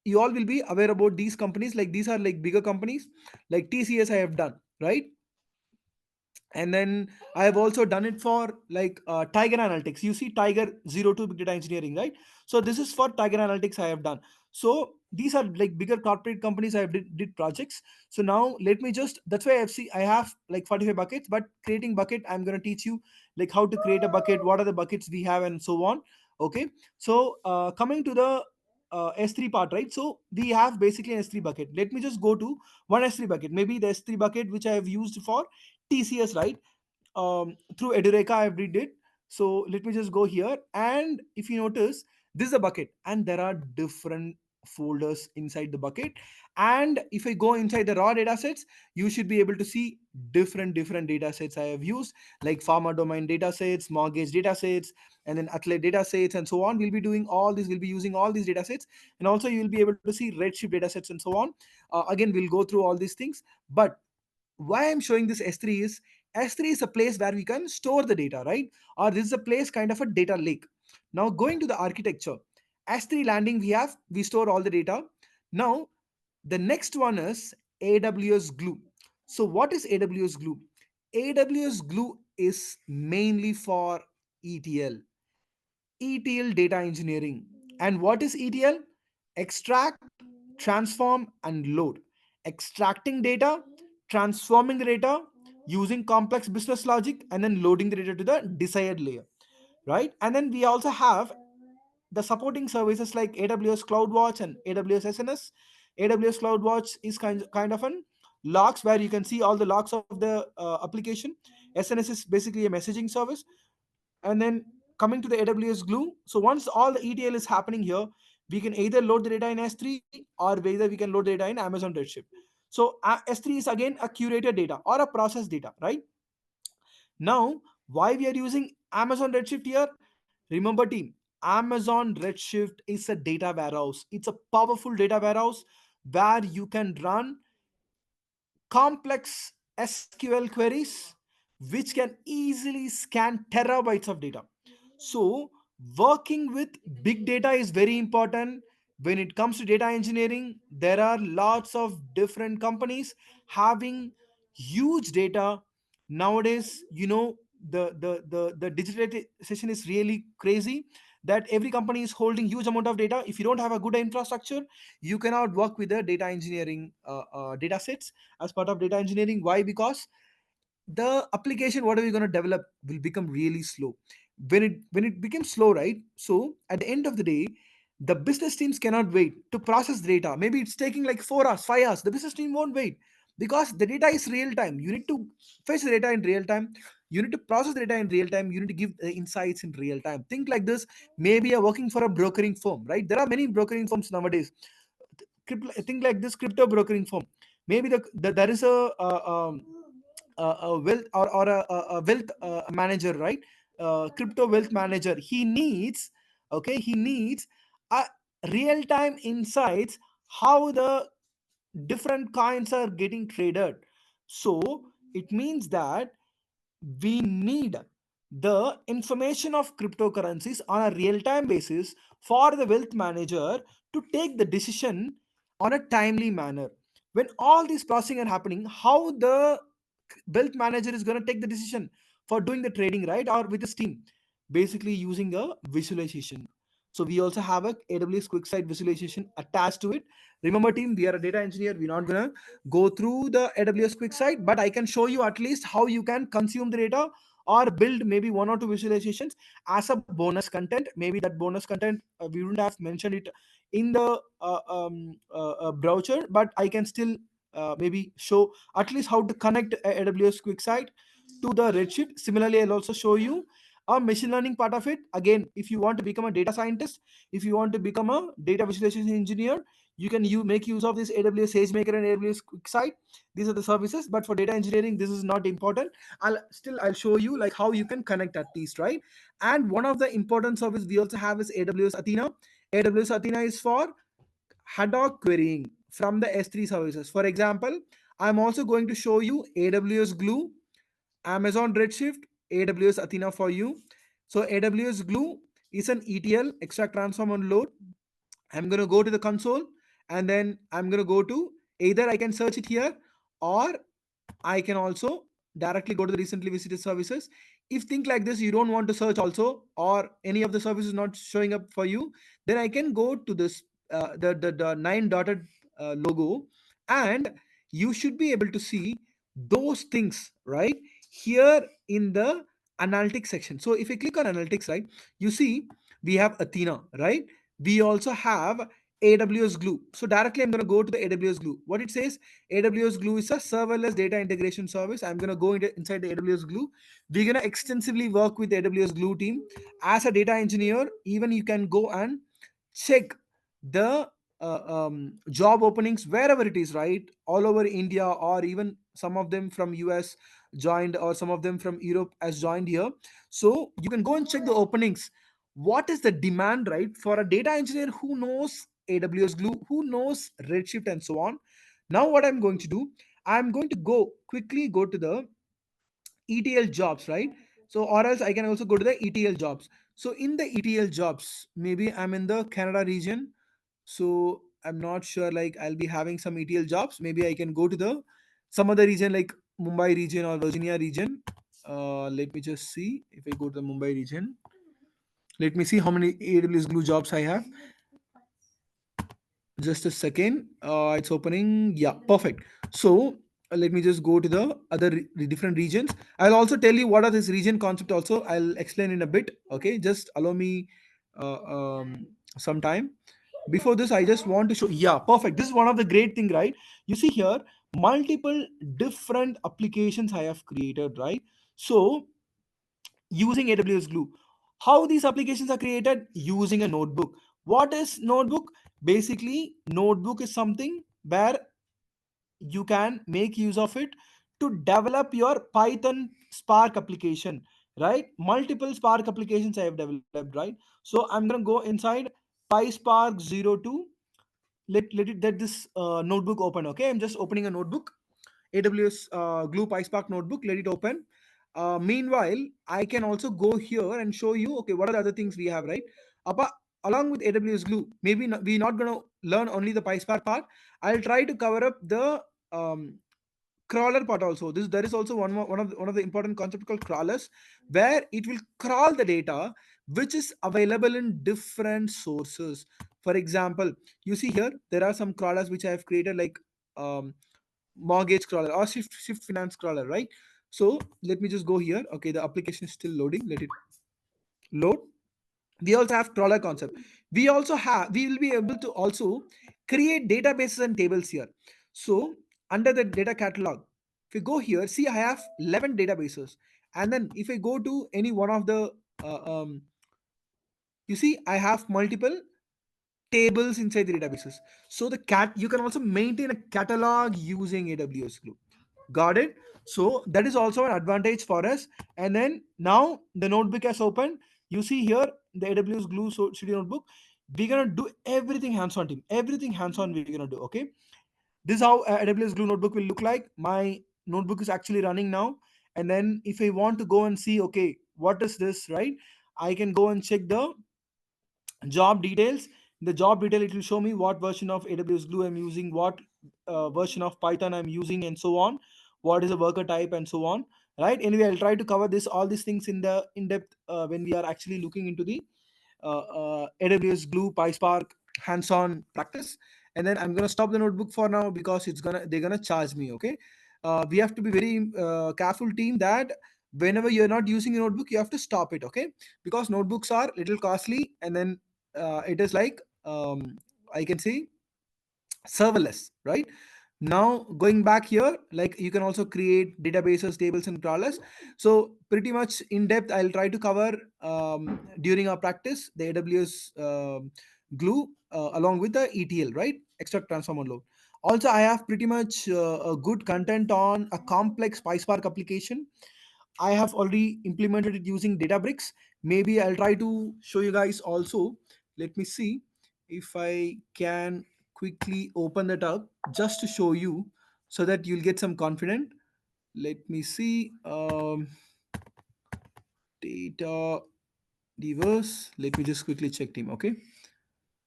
You all will be aware about these companies. Like these are like bigger companies, like TCS I have done, right? And then I have also done it for like Tiger Analytics. You see Tiger 02 Big Data Engineering, right? So this is for Tiger Analytics I have done. So these are like bigger corporate companies I have did projects. So now let me just, that's why I have like 45 buckets. But creating bucket, I'm going to teach you like how to create a bucket, what are the buckets we have, and so on. Okay, so coming to the S3 part, right? So we have basically an S3 bucket. Let me just go to one S3 bucket, maybe the S3 bucket which I have used for TCS, right? Through Edureka I did it. So let me just go here, and if you notice, this is a bucket, and there are different folders inside the bucket. And if I go inside the raw data sets, you should be able to see different data sets I have used, like pharma domain data sets, mortgage data sets, and then athlete data sets, and so on. We'll be doing all this, we'll be using all these data sets. And also you will be able to see Redshift data sets and so on. Again, we'll go through all these things. But why I'm showing this S3 is, S3 is a place where we can store the data, right? Or this is a place kind of a data lake. Now going to the architecture, S3 landing, we store all the data. Now the next one is AWS Glue. So what is AWS Glue? AWS Glue is mainly for ETL. ETL data engineering. And what is ETL? Extract, transform, and load. Extracting data, transforming the data using complex business logic, and then loading the data to the desired layer, right? And then we also have the supporting services like AWS CloudWatch and AWS SNS. AWS CloudWatch is kind of an logs where you can see all the logs of the application. SNS is basically a messaging service. And then coming to the AWS Glue, so once all the ETL is happening here, we can either load the data in S3, or whether we can load the data in Amazon Redshift. So S3 is again a curated data or a processed data, right? Now, why we are using Amazon Redshift here? Remember, team, Amazon Redshift is a data warehouse. It's a powerful data warehouse where you can run complex SQL queries which can easily scan terabytes of data. So, working with big data is very important. When it comes to data engineering, there are lots of different companies having huge data. Nowadays, the digitalization is really crazy, that every company is holding huge amount of data. If you don't have a good infrastructure, you cannot work with the data engineering data sets as part of data engineering. Why? Because the application whatever you're going to develop will become really slow. When it becomes slow, right? So at the end of the day, the business teams cannot wait to process data. Maybe it's taking like 4 hours, 5 hours. The business team won't wait, because the data is real time. You need to fetch the data in real time. You need to process the data in real time. You need to give the insights in real time. Think like this. Maybe you're working for a brokering firm, right? There are many brokering firms nowadays. Think like this, crypto brokering firm. Maybe there is a wealth, or a wealth manager, right? Crypto wealth manager, he needs a real time insights, how the different coins are getting traded. So it means that we need the information of cryptocurrencies on a real time basis for the wealth manager to take the decision on a timely manner. When all these processing are happening, how the wealth manager is going to take the decision for doing the trading, right? Or with his team, basically using a visualization. So we also have a AWS QuickSight visualization attached to it. Remember, team, we are a data engineer. We're not gonna go through the AWS QuickSight, but I can show you at least how you can consume the data or build maybe one or two visualizations as a bonus content. Maybe that bonus content, we wouldn't have mentioned it in the browser, but I can still maybe show at least how to connect AWS QuickSight to the Redshift. Similarly, I'll also show you a machine learning part of it. Again, if you want to become a data scientist, if you want to become a data visualization engineer, you can make use of this AWS SageMaker and AWS QuickSight. These are the services, but for data engineering, this is not important. I'll show you like how you can connect at least, right? And one of the important service we also have is AWS Athena. AWS Athena is for Haddock querying from the S3 services. For example, I'm also going to show you AWS Glue, Amazon Redshift, AWS Athena for you. So AWS Glue is an ETL, extract, transform, and load. I'm going to go to the console, and then I'm going to go to, either I can search it here, or I can also directly go to the recently visited services. If think like this, you don't want to search also, or any of the services not showing up for you, then I can go to this the nine dotted logo, and you should be able to see those things right here in the analytics section. So if you click on analytics, right, you see we have Athena, right? We also have AWS Glue. So directly I'm going to go to the AWS Glue. What it says, AWS Glue is a serverless data integration service. I'm going to go inside the AWS Glue. We're going to extensively work with the AWS Glue team. As a data engineer, even you can go and check the job openings wherever it is, right? All over India, or even some of them from US joined, or some of them from Europe has joined here. So you can go and check the openings. What is the demand, right, for a data engineer who knows AWS Glue, who knows Redshift, and so on. Now what I'm going to do, I'm going to go to the ETL jobs, right? So, or else I can also go to the ETL jobs. So in the ETL jobs, maybe I'm in the Canada region. So I'm not sure, like I'll be having some ETL jobs. Maybe I can go to the some other region like Mumbai region or Virginia region. Let me just see if I go to the Mumbai region. Let me see how many AWS Glue jobs I have. Just a second. It's opening. Yeah, perfect. So let me just go to the other different regions. I'll also tell you what are this region concept also. I'll explain in a bit. Okay, just allow me uh, um, some time. Before this, I just want to show. Yeah, perfect. This is one of the great thing, right? You see here, multiple different applications I have created, right? So using AWS Glue. How these applications are created? Using a notebook. What is notebook? Basically, notebook is something where you can make use of it to develop your Python Spark application, right? Multiple Spark applications I have developed, right? So I'm gonna go inside PySpark 02. Let this notebook open. Okay, I'm just opening a notebook, AWS Glue PySpark notebook. Let it open. Meanwhile, I can also go here and show you. Okay, what are the other things we have, right? Apa, along with AWS Glue, maybe we're not gonna learn only the PySpark part. I'll try to cover up the um, crawler part also. This there is also one of the important concept called crawlers, where it will crawl the data which is available in different sources. For example, you see here there are some crawlers which I have created, like um, mortgage crawler or shift finance crawler, right? So let me just go here. Okay, the application is still loading. Let it load. We also have crawler concept. We will be able to also create databases and tables here. So under the data catalog, if you go here, see I have 11 databases. And then if I go to any one of the uh, um, you see I have multiple tables inside the databases. So the cat you can also maintain a catalog using AWS Glue. Got it? So that is also an advantage for us. And then now the notebook has opened. You see here the AWS Glue Studio notebook. We're gonna do everything hands-on, team. Everything hands-on we're gonna do. Okay. This is how AWS Glue notebook will look like. My notebook is actually running now. And then if I want to go and see, okay, what is this, right? I can go and check the job details. In the job detail, it will show me what version of AWS Glue I'm using, what version of Python I'm using, and so on. What is a worker type, and so on. Right. Anyway, I'll try to cover this all these things in depth when we are actually looking into the AWS Glue PySpark hands-on practice. And then I'm gonna stop the notebook for now because they're gonna charge me. Okay. We have to be very careful, team, that whenever you're not using a notebook, you have to stop it. Okay, because notebooks are little costly, and then it is like I can say serverless, right? Now going back here, like you can also create databases, tables, and crawlers. So pretty much in depth I'll try to cover during our practice the AWS Glue along with the ETL, right? Extract, transform, and load. Also I have pretty much a good content on a complex PySpark application. I have already implemented it using Databricks. Maybe I'll try to show you guys also. Let me see if I can quickly open that up just to show you so that you'll get some confidence. Let me see. Data diverse. Let me just quickly check, team. Okay.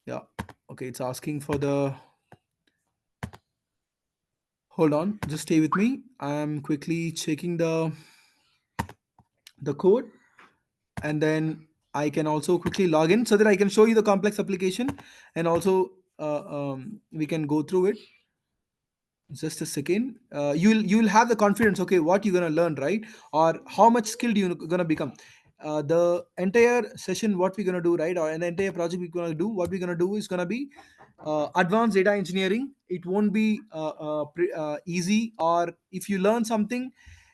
Yeah. Okay. It's asking for the. Hold on. Just stay with me. I'm quickly checking the code, and then I can also quickly log in so that I can show you the complex application, and also we can go through it. Just a second. You'll have the confidence. Okay, what you're gonna learn, right? Or how much skilled you're gonna become. The entire session, what we're gonna do, right? Or an entire project we're gonna do. What we're gonna do is gonna be advanced data engineering. It won't be easy, or if you learn something,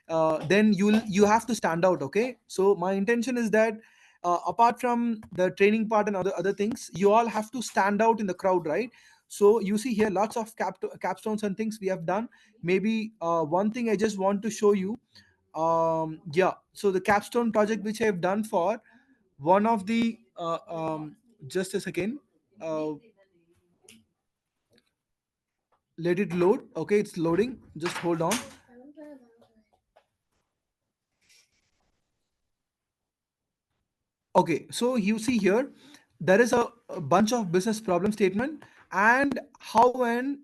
then you have to stand out. Okay, so my intention is that apart from the training part and other things, you all have to stand out in the crowd, right? So you see here lots of capstones and things we have done. Maybe one thing I just want to show you. Yeah, so the capstone project which I have done for one of the just a second. uh, Let it load. Okay, it's loading, just hold on. Okay, so you see here there is a bunch of business problem statement and how and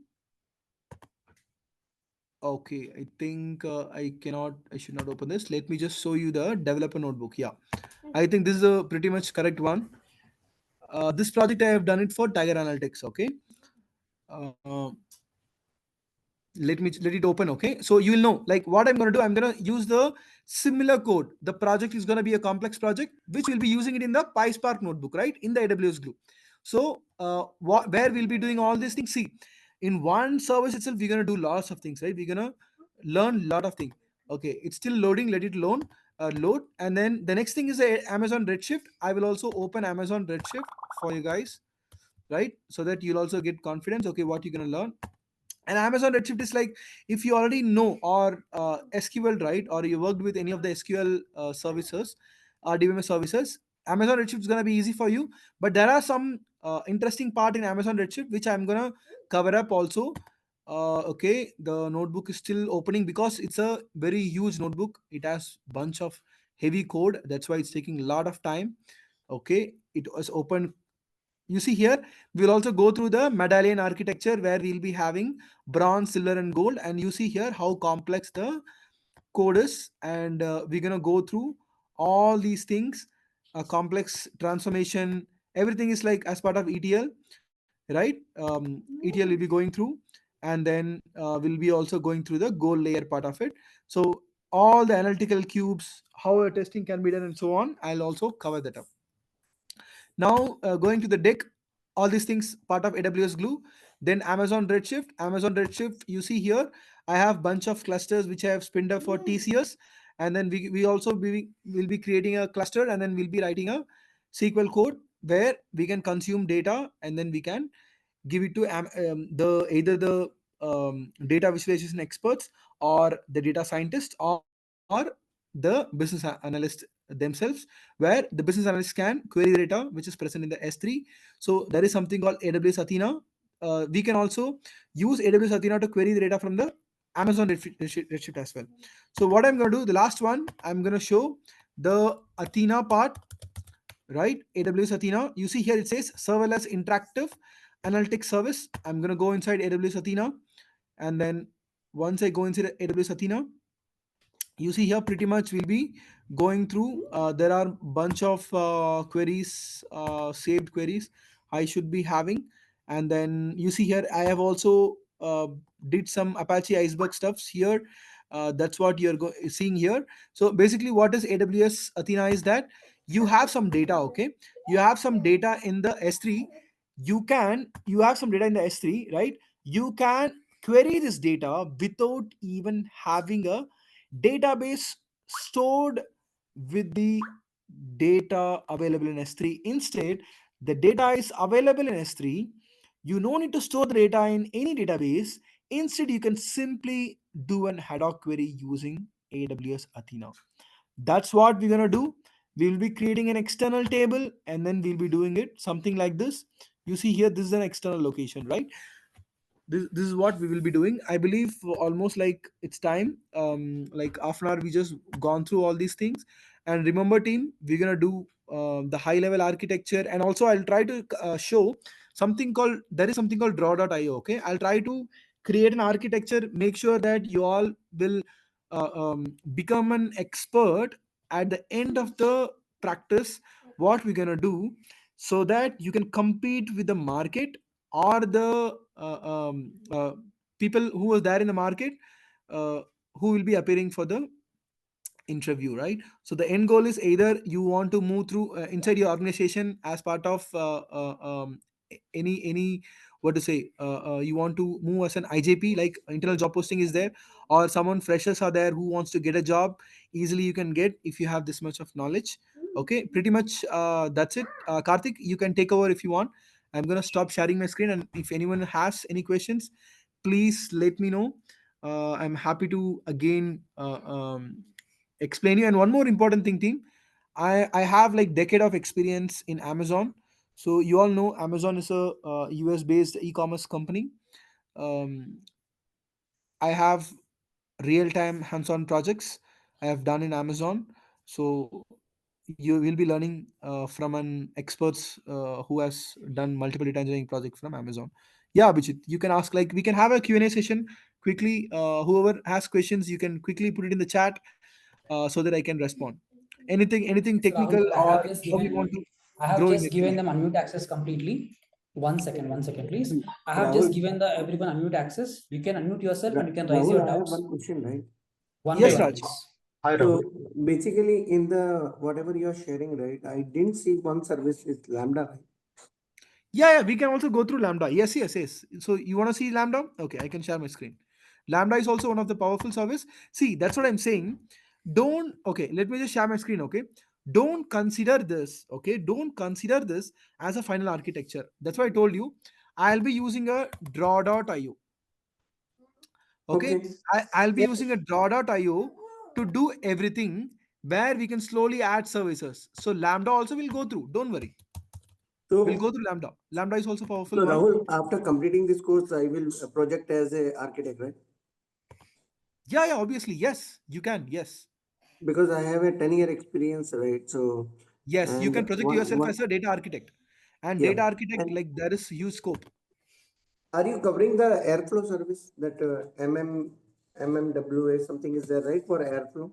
okay, I think I should not open this. Let me just show you the developer notebook. Yeah, I think this is a pretty much correct one. This project I have done it for Tiger Analytics. Okay, uh, let it open. Okay, so you will know like what I'm going to do. I'm going to use the similar code. The project is going to be a complex project which will be using it in the PySpark notebook, right, in the AWS glue. So where we'll be doing all these things, see, in one service itself we're going to do lots of things, right? We're going to learn lot of things. Okay, it's still loading, let it load. And then the next thing is Amazon Redshift. I will also open Amazon Redshift for you guys, right, so that you'll also get confidence. Okay, what you're going to learn. And Amazon Redshift is like, if you already know or SQL, right, or you worked with any of the SQL services or DBMS services, Amazon Redshift is going to be easy for you. But there are some interesting part in Amazon Redshift which I'm going to cover up also. Okay, the notebook is still opening because it's a very huge notebook. It has bunch of heavy code, that's why it's taking a lot of time. Okay, it was open. You see here, we'll also go through the medallion architecture where we'll be having bronze, silver, and gold. And you see here how complex the code is. And we're going to go through all these things, a complex transformation. Everything is like as part of ETL, right? ETL will be going through. And then we'll be also going through the gold layer part of it. So all the analytical cubes, how a testing can be done, and so on, I'll also cover that up. Now going to the deck, all these things part of AWS glue. Then Amazon Redshift. Amazon Redshift, you see here I have bunch of clusters which I have spinned up for TCS. And then we also will be creating a cluster, and then we'll be writing a SQL code where we can consume data, and then we can give it to the either the data visualization experts or the data scientists or the business analyst themselves, where the business analyst can query the data which is present in the S3. So there is something called AWS Athena. We can also use AWS Athena to query the data from the Amazon Redshift as well. So what I'm going to do, the last one, I'm going to show the Athena part, right? AWS Athena. You see here it says serverless interactive analytics service. I'm going to go inside AWS Athena. And then once I go inside AWS Athena, you see here pretty much we'll be going through. There are bunch of queries, saved queries I should be having. And then you see here I have also did some Apache Iceberg stuffs here. That's what you're seeing here. So basically what is AWS Athena is that you have some data. Okay, you have some data in the S3. You have some data in the S3, right? You can query this data without even having a database stored with the data available in S3. Instead, the data is available in S3. You don't need to store the data in any database. Instead, you can simply do an ad hoc query using AWS Athena. That's what we're going to do. We will be creating an external table, and then we'll be doing it something like this. You see here, this is an external location, right? This is what we will be doing. I believe almost like it's time, like half an hour we just gone through all these things. And remember team, we're gonna do the high level architecture, and also I'll try to show something called, there is something called draw.io. Okay, I'll try to create an architecture, make sure that you all will become an expert at the end of the practice, what we're gonna do, so that you can compete with the market or the people who are there in the market, uh, who will be appearing for the interview, right? So the end goal is either you want to move through inside your organization as part of any what to say, you want to move as an IJP, like internal job posting is there, or someone freshers are there who wants to get a job, easily you can get if you have this much of knowledge. Okay, pretty much that's it. Karthik, you can take over if you want. I'm gonna stop sharing my screen, and if anyone has any questions, please let me know. I'm happy to again explain you. And one more important thing, team, I have like decade of experience in Amazon. So you all know Amazon is a US based e-commerce company. um, I have real time hands on projects I have done in Amazon. So you will be learning from an experts who has done multiple data engineering projects from Amazon. Yeah, Abhijit, you can ask, like we can have a Q&A session quickly. Whoever has questions, you can quickly put it in the chat so that I can respond. Anything So technical, Rahul, or how you want to I have grow in just your given career. them unmute access completely. One second, please. I have just Rahul, given the everyone unmute access. You can unmute yourself and you can raise Rahul, your I have doubts one question, right? one by Yes, one, Raj. please. Hi, So Rahul. basically, in the whatever you're sharing, right? I didn't see one service is Lambda, right? Yeah, we can also go through Lambda. Yes. So you want to see Lambda? Okay, I can share my screen. Lambda is also one of the powerful service. See, that's what I'm saying. Don't, okay, let me just share my screen, okay? Don't consider this, okay? Don't consider this as a final architecture. That's why I told you I'll be using a draw.io, okay? Okay. I'll be Yeah. using a draw.io to do everything where we can slowly add services. So Lambda also will go through. Don't worry. We'll So, go through Lambda. Lambda is also powerful so one. Rahul, after completing this course, I will project as a architect, right? Yeah, obviously. Yes, you can. Yes. Because I have a 10-year experience, right? So, Yes, you and can project yourself as a data architect. And yeah. data architect, And like there is huge scope. are you covering the airflow service that MMWA something is there, right, for airflow?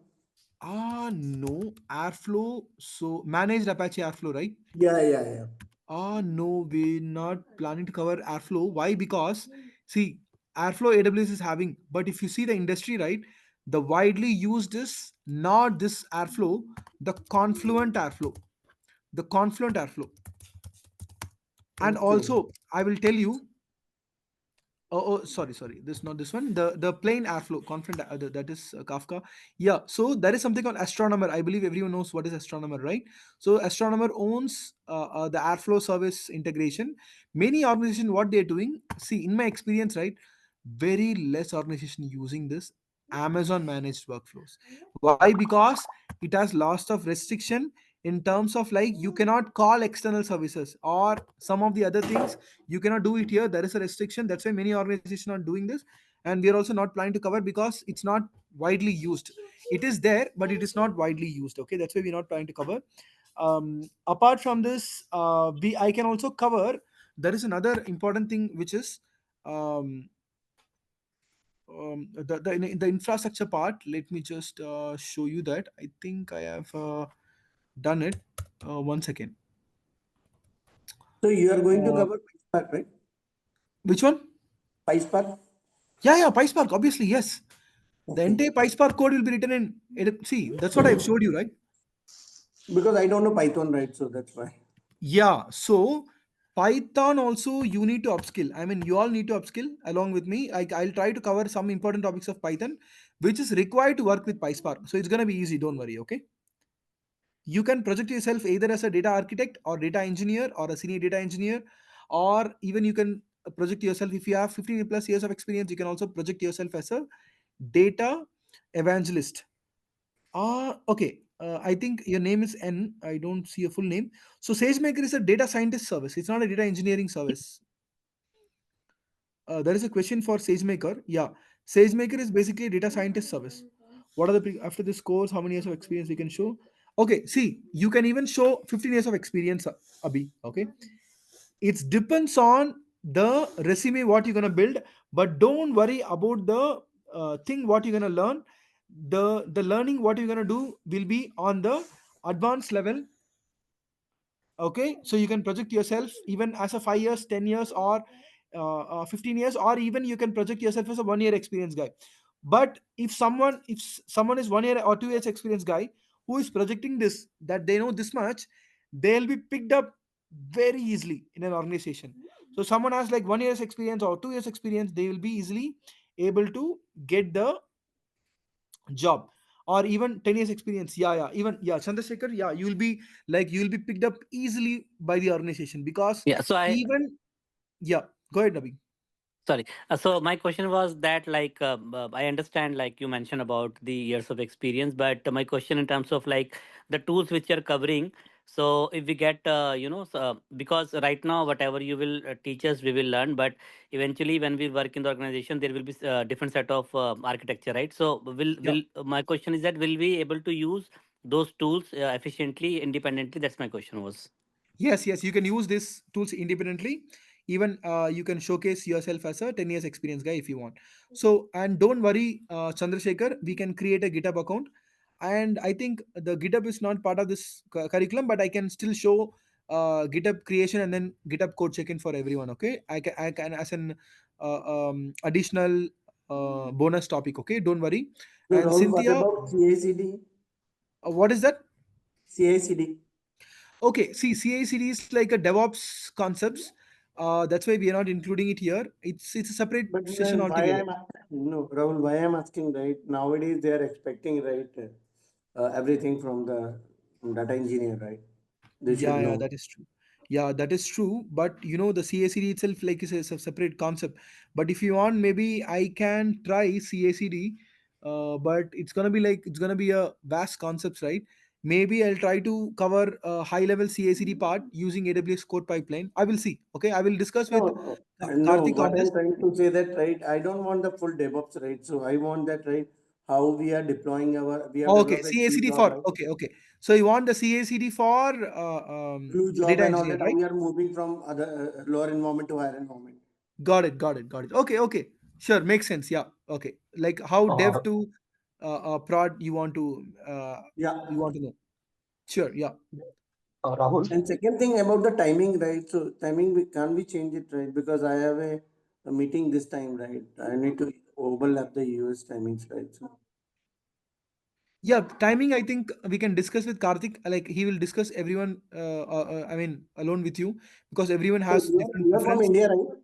No, Airflow. So managed Apache Airflow, right? Yeah. No, we're not planning to cover Airflow. Why? Because see, Airflow AWS is having, but if you see the industry, right, the widely used is not this Airflow, the Confluent Airflow. The Confluent Airflow. And Okay. also, I will tell you, sorry. This not this one. The plain Airflow, confident that is Kafka. Yeah. So there is something called Astronomer. I believe everyone knows what is Astronomer, right? So Astronomer owns the Airflow service integration. Many organizations, what they're doing. See, in my experience, right, very less organization using this Amazon managed workflows. Why? Because it has lots of restriction in terms of, like, you cannot call external services or some of the other things. You cannot do it here. There is a restriction. That's why many organizations are doing this, and we are also not planning to cover because it's not widely used. It is there, but it is not widely used. Okay, that's why we're not planning to cover. Apart from this, we I can also cover. There is another important thing which is um, the infrastructure part. Let me just show you that. I think I have done it. One second. So you are going to Uh, cover PySpark, right? which one? PySpark? Yeah, PySpark. Obviously, yes. The Okay. entire PySpark code will be written in. See, that's what I've showed you, right? Because I don't know Python, right? So that's why. Yeah. So Python also you need to upskill. I mean, you all need to upskill along with me. I'll try to cover some important topics of Python, which is required to work with PySpark. So it's gonna be easy. Don't worry. Okay. You can project yourself either as a data architect or data engineer or a senior data engineer, or even you can project yourself, if you have 15 plus years of experience, you can also project yourself as a data evangelist. Okay. I think your name is N. I don't see a full name. So SageMaker is a data scientist service. It's not a data engineering service. There is a question for SageMaker. Yeah, SageMaker is basically a data scientist service. What are the after this course? How many years of experience we can show? Okay, see, you can even show 15 years of experience, Abhi. Okay, it depends on the resume what you're gonna build, but don't worry about the thing what you're gonna learn. The learning what you're gonna do will be on the advanced level. Okay, so you can project yourself even as a 5 years, 10 years, or 15 years, or even you can project yourself as a 1 year experience guy. But if someone is 1 year or 2 years experience guy who is projecting this, that they know this much, they'll be picked up very easily in an organization. So someone has like 1 year's experience or 2 years experience, they will be easily able to get the job. Or even 10 years experience, even Chandrasekhar, you'll be like, you'll be picked up easily by the organization, because Yeah. So I even, yeah, go ahead, Nabin. Sorry. So my question was that, like, I understand, like you mentioned about the years of experience, but my question in terms of like the tools which you're covering. So if we get, because right now whatever you will teach us, we will learn, but eventually when we work in the organization, there will be different set of architecture, right? So Yeah. my question is that will we able to use those tools efficiently, independently? That's my question was. Yes, you can use these tools independently. Even you can showcase yourself as a 10 years experience guy if you want. So, and don't worry, Chandrasekhar, we can create a GitHub account. And I think the GitHub is not part of this curriculum, but I can still show GitHub creation and then GitHub code check-in for everyone. Okay, I can as an additional bonus topic. Okay, don't worry. So And Rahul, what Cynthia, about CI/CD? what is that? CI/CD. Okay, see, CI/CD is like a DevOps concepts. That's why we are not including it here. It's a separate But session why altogether. I'm no Rahul, why I'm asking, right? Nowadays they are expecting, right, everything from the data engineer, right? They should Yeah, know. that is true. Yeah, that is true. But you know, the CACD itself like is a separate concept. But if you want, maybe I can try CACD. But it's gonna be a vast concepts, right? Maybe I'll try to cover a high level CACD part using AWS code pipeline. I will see. Okay, I will discuss with No, no. Karthik What on I'm this. trying to say that, right? I don't want the full DevOps, right? So I want that, right? How we are deploying our, we have Okay, developed a glue CACD job, for, right? okay. So you want the CACD for Glue job data and all engineer, that. How right? we are moving from other lower environment to higher environment. Got it. Okay. Sure, makes sense. Yeah. Okay. Like how dev Uh, to prod Yeah. you want to know. Sure. Yeah. Rahul, And second thing about the timing, right? So timing, we can we change it, right? Because I have a meeting this time, right? I need to overlap the US timings, right? So, Yeah. Timing. I think we can discuss with Karthik. Like he will discuss everyone. I mean, alone with you, because everyone so has different you are from preference. India, right?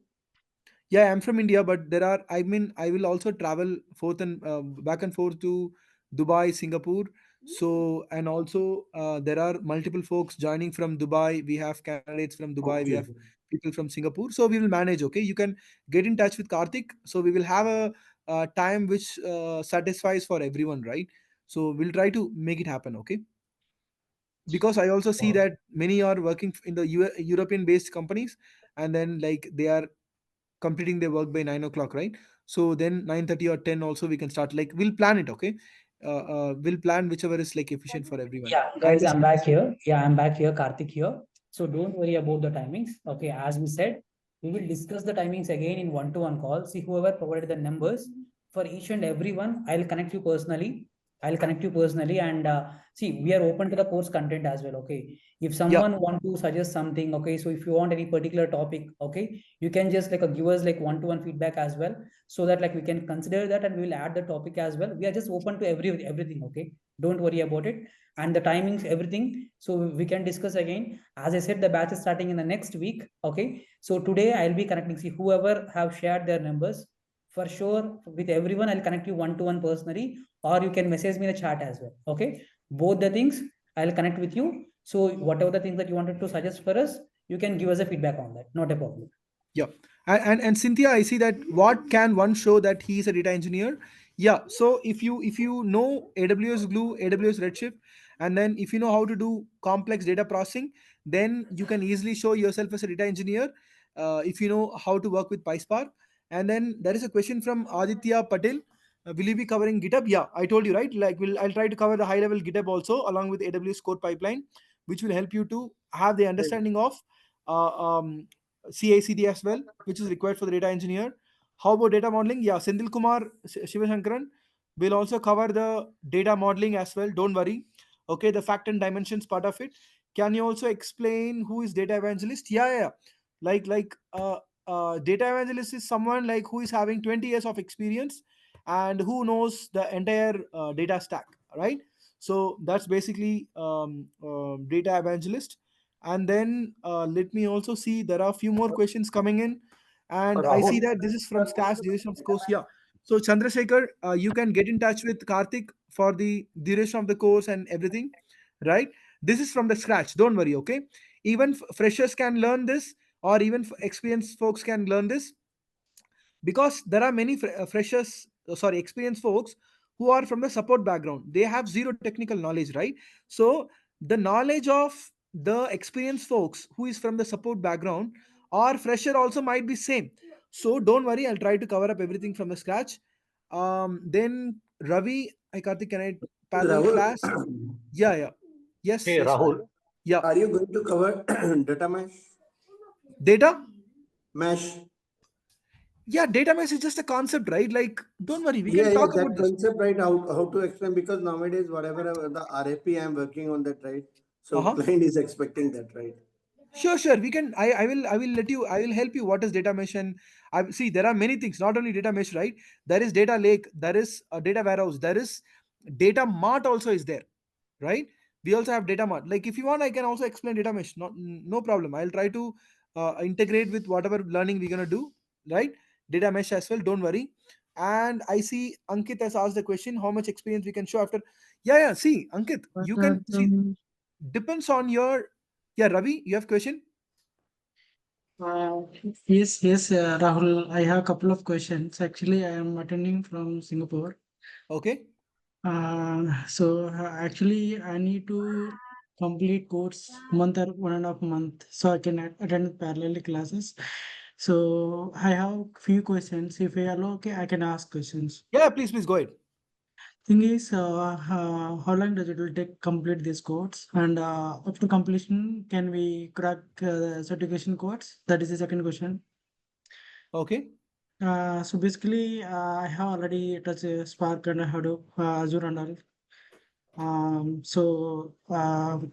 Yeah, I'm from India, but there are, I mean, I will also travel forth and back and forth to Dubai, Singapore. So, and also there are multiple folks joining from Dubai. We have candidates from Dubai. We have Okay. people from Singapore. So we will manage. Okay, you can get in touch with Karthik. So we will have a time which satisfies for everyone, right? So we'll try to make it happen. Okay, because I also see uh, that many are working in the European based companies, and then like they are completing their work by 9 o'clock, right? So then 9:30 or 10 also we can start. Like we'll plan it, okay? We'll plan whichever is like efficient for everyone. Yeah, I guys, I'm understand. back here. Yeah, I'm back here, Karthik here. So don't worry about the timings. Okay, as we said, we will discuss the timings again in one-to-one call. See, whoever provided the numbers for each and every one, I'll connect you personally. I'll connect you personally, and see, we are open to the course content as well. Okay, if Yeah, someone want to suggest something, okay, so if you want any particular topic, okay, you can just like give us like one-to-one feedback as well, so that like we can consider that and we will add the topic as well. We are just open to everything. Okay, don't worry about it, and the timings, everything, so we can discuss again. As I said, the batch is starting in the next week. Okay, so today I'll be connecting, see, whoever have shared their numbers, for sure with everyone I'll connect you one to one personally, or you can message me in the chat as well. Okay, both the things I'll connect with you. So whatever the things that you wanted to suggest for us, you can give us a feedback on that, not a problem. yeah. And Cynthia, I see that what can one show that he is a data engineer? Yeah. So if you know AWS Glue, AWS Redshift, and then if you know how to do complex data processing, then you can easily show yourself as a data engineer. If you know how to work with PySpark, and then there is a question from Aditya Patel. Will you be covering GitHub? Yeah, I told you, right? Like, I'll try to cover the high level GitHub also along with AWS code pipeline, which will help you to have the Right. understanding of CICD as well, which is required for the data engineer. How about data modeling? Yeah, Sendil Kumar Shivashankaran will also cover the data modeling as well. Don't worry. Okay, the fact and dimensions part of it. Can you also explain who is data evangelist? Yeah. Data evangelist is someone like who is having 20 years of experience and who knows the entire data stack, right? So that's basically data evangelist. And then let me also see, there are a few more questions coming in, and I see Rahul. that this is from scratch duration of course. Yeah, so Chandrasekhar, you can get in touch with Karthik for the duration of the course and everything, right? This is from the scratch, don't worry, okay? Even freshers can learn this, or even experienced folks can learn this, because there are many freshers, sorry, experienced folks who are from the support background. They have zero technical knowledge, right? So the knowledge of the experienced folks who is from the support background or fresher also might be same. So don't worry, I'll try to cover up everything from the scratch. Then Ravi, I Karthik, can I parallel Rahul, class? Yeah, yeah. Yes, Hey, yes. Rahul. Yeah. are you going to cover data mesh? Data? Mesh. Yeah, data mesh is just a concept, right? Like, don't worry, we Yeah, can yeah, talk about that this. concept, right? How to explain, because nowadays whatever the RFP I'm working on that, right? So Uh-huh. client is expecting that, right? Sure, sure. We can. I will let you. I will help you. What is data mesh? And I see there are many things. Not only data mesh, right? There is data lake. There is a data warehouse. There is data mart also is there, right? We also have data mart. Like if you want, I can also explain data mesh. Not no problem. I'll try to integrate with whatever learning we're gonna do, right? Data mesh as well. Don't worry. And I see Ankit has asked the question: how much experience we can show after? Yeah, yeah. See, Ankit, But you can see. Depends on your. Yeah, Ravi, you have question. uh, yes, Rahul, I have a couple of questions. Actually, I am attending from Singapore. Okay. Actually, I need to complete course month or 1.5 month so I can attend parallel classes. So I have few questions. If you are okay, I can ask questions. Yeah, please go ahead. Thing is, how long does it will take complete this course? And after completion, can we crack certification course? That is the second question. Okay. So basically, I have already touched Spark and Hadoop, Azure and all.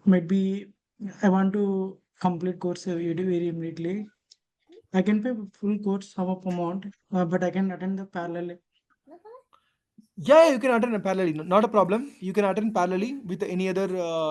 Maybe I want to complete course very immediately. I can pay full course sum of amount, but I can attend the parallel. Yeah, you can attend parallelly. Not a problem. You can attend parallelly with any other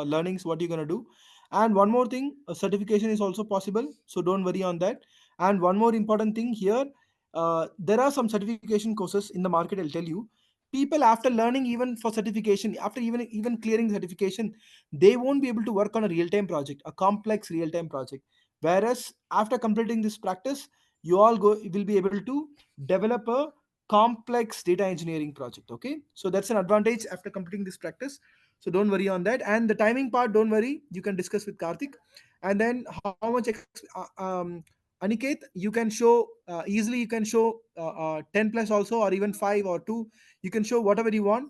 learnings. What you're gonna do. And one more thing, a certification is also possible. So don't worry on that. And one more important thing here, there are some certification courses in the market. I'll tell you, people after learning even for certification, after even clearing certification, they won't be able to work on a real time project, a complex real time project. Whereas after completing this practice, you all go will be able to develop a complex data engineering project. Okay, so that's an advantage after completing this practice. So don't worry on that. And the timing part, don't worry, you can discuss with Karthik. And then how much Aniket, you can show easily, you can show 10 plus also, or even 5 or 2. You can show whatever you want.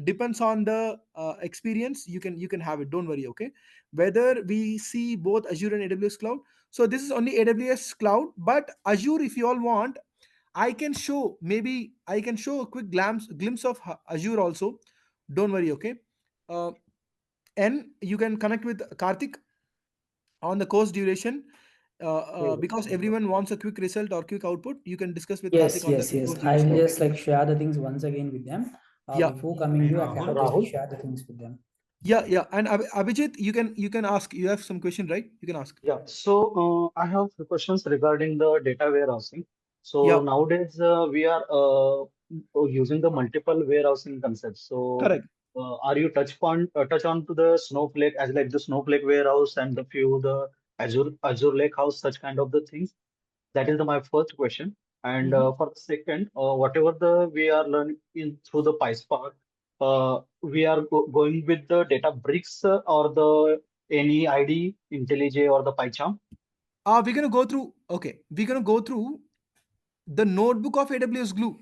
Depends on the experience, you can have it, don't worry. Okay, whether we see both Azure and AWS cloud. So this is only AWS cloud, but Azure, if you all want, I can show, maybe I can show a quick glimpse of Azure also. Don't worry, okay? Uh, and you can connect with Karthik on the course duration. Because everyone wants a quick result or quick output, you can discuss with Karthik Yes, on the yes, yes. course I duration. will Okay? just like share the things once again with them. Yeah, Before coming Hey, to, I Rahul. have just to Rahul. share the things with them. yeah, yeah. And Abhijit, you can ask. You have some question, right? You can ask. Yeah, so I have few questions regarding the data warehousing. So Yeah, nowadays we are using the multiple warehousing concepts. So correct. are you touch on to the Snowflake as like the Snowflake warehouse and the few the Azure Lake House, such kind of the things? That is my first question. And Mhm. for the second, whatever the we are learning in through the PySpark, we are going with the Databricks or the any ID, IntelliJ or the PyCharm. We're gonna go through. Okay, we're gonna go through the notebook of AWS Glue.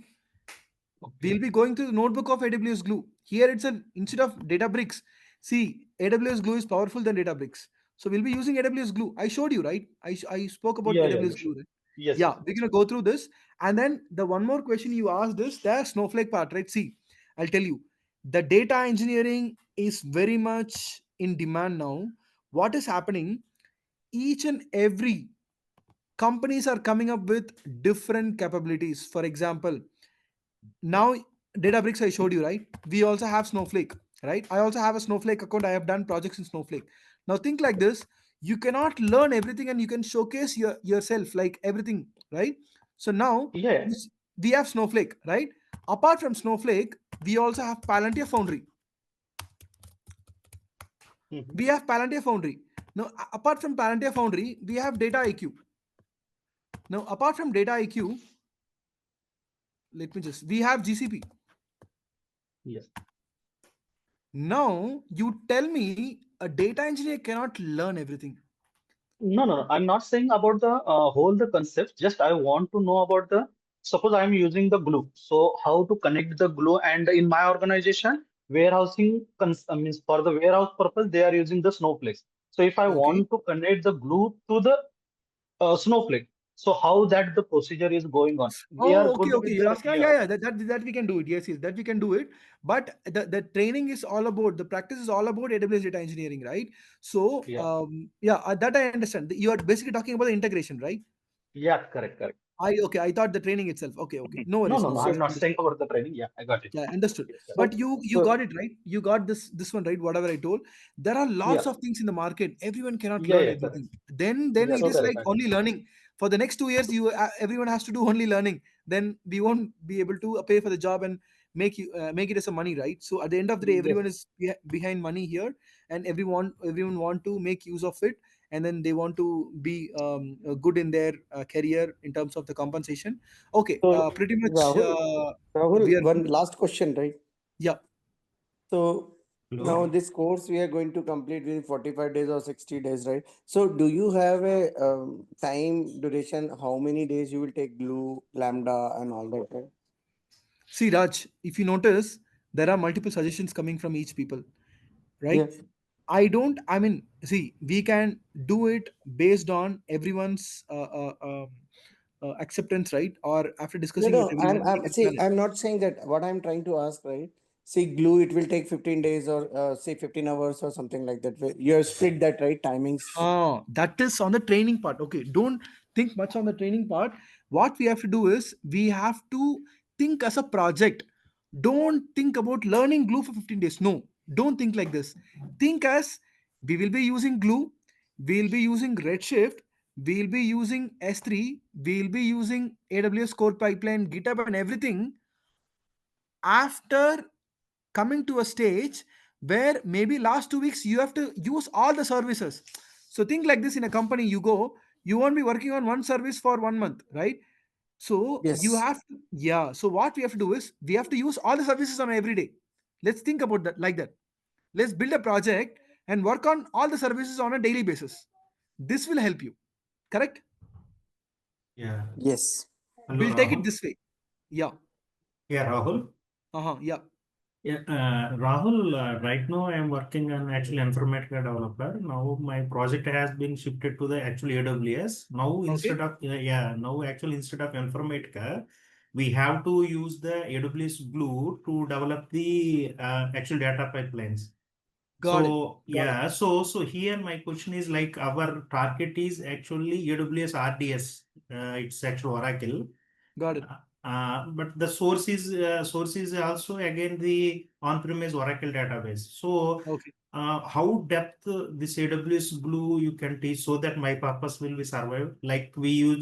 We'll Okay. be going through the notebook of AWS Glue. Here it's an instead of Databricks. See, AWS Glue is powerful than Databricks. So we'll be using AWS Glue. I showed you, right? I spoke about Yeah, AWS you Glue, should. right? Yes, Yeah, yes. we're gonna go through this. And then the one more question you asked is the Snowflake part, right? See, I'll tell you. The data engineering is very much in demand now. What is happening? Each and every companies are coming up with different capabilities. For example, now Databricks I showed you, right? We also have Snowflake, right? I also have a Snowflake account. I have done projects in Snowflake. Now think like this: You cannot learn everything and you can showcase yourself like everything, right? So now Yeah. we have Snowflake, right? Apart from Snowflake, we also have Palantir Foundry. Mhm. We have Palantir Foundry. Now, apart from Palantir Foundry, we have Data IQ. Now, apart from Data IQ, we have GCP. Yes. Now, you tell me a data engineer cannot learn everything. No, no, no. I'm not saying about the whole the concept. Just I want to know about the. Suppose I'm using the glue. So how to connect the glue? And in my organization, warehousing means for the warehouse purpose, they are using the snowflakes. So if I Okay. want to connect the glue to the snowflake, so how that the procedure is going on? We are Oh, okay, good okay. with You're the asking, yeah. yeah, yeah, that we can do it. Yes, yes, that we can do it. But the training is all about, the practice is all about AWS data engineering, right? So, Yeah. yeah, that I understand. You are basically talking about the integration, right? Yeah, correct, correct. Okay, I thought the training itself. Okay, okay. No No, worries, no, no no. worries. I'm not saying Understood. about the training. Yeah, I got it. Yeah, understood. Yes, correct. But So, you got so it right. You got this one right. Whatever I told, there are Yeah, lots of things in the market. Everyone cannot yeah, learn yeah, correct. everything. Then Yeah, it so is correct. like only learning. For the next 2 years, everyone has to do only learning. Then we won't be able to pay for the job and make it as a money, right? So at the end of the day, Yes. everyone is behind money here, and everyone want to make use of it, and then they want to be good in their career in terms of the compensation. Okay, so pretty much we Rahul, are one good. last question, right? Yeah. So now Hello. this course we are going to complete within 45 days or 60 days, right? So do you have a time duration, how many days you will take glue, lambda and all that, right? See, Raj, if you notice, there are multiple suggestions coming from each people, right? Yeah. I mean, see, we can do it based on everyone's acceptance, right? Or after No, discussing with no, everyone, we I'm can plan see, it. I'm not saying that. What I'm trying to ask, right? See, glue, it will take 15 days or say 15 hours or something like that. You have split that, right? Timings. That is on the training part. Okay, don't think much on the training part. What we have to do is we have to think as a project. Don't think about learning glue for 15 days. No, don't think like this. Think as we will be using glue, we'll be using Redshift, we'll be using S3, we'll be using AWS core pipeline, GitHub, and everything after coming to a stage where maybe last 2 weeks you have to use all the services. So think like this: in a company you go, you won't be working on one service for 1 month, right? So you Yes. have to, yeah. So what we have to do is we have to use all the services on every day. Let's think about that like that. Let's build a project and work on all the services on a daily basis. This will help you. Correct? Yeah. Yes. Hello, We'll take it Rahul. this way. Yeah. Yeah, Rahul. Yeah. Yeah, Rahul. Right now, I am working on actually Informatica developer. Now my project has been shifted to the actually AWS. Now Okay. now actually instead of Informatica, we have to use the AWS Glue to develop the actual data pipelines. Got it. So Got it. yeah, so here my question is like our target is actually AWS RDS. It's actual Oracle. Got it. But the source is also again the on-premise Oracle database. So Okay. how depth this AWS Glue you can teach so that my purpose will be survived. Like we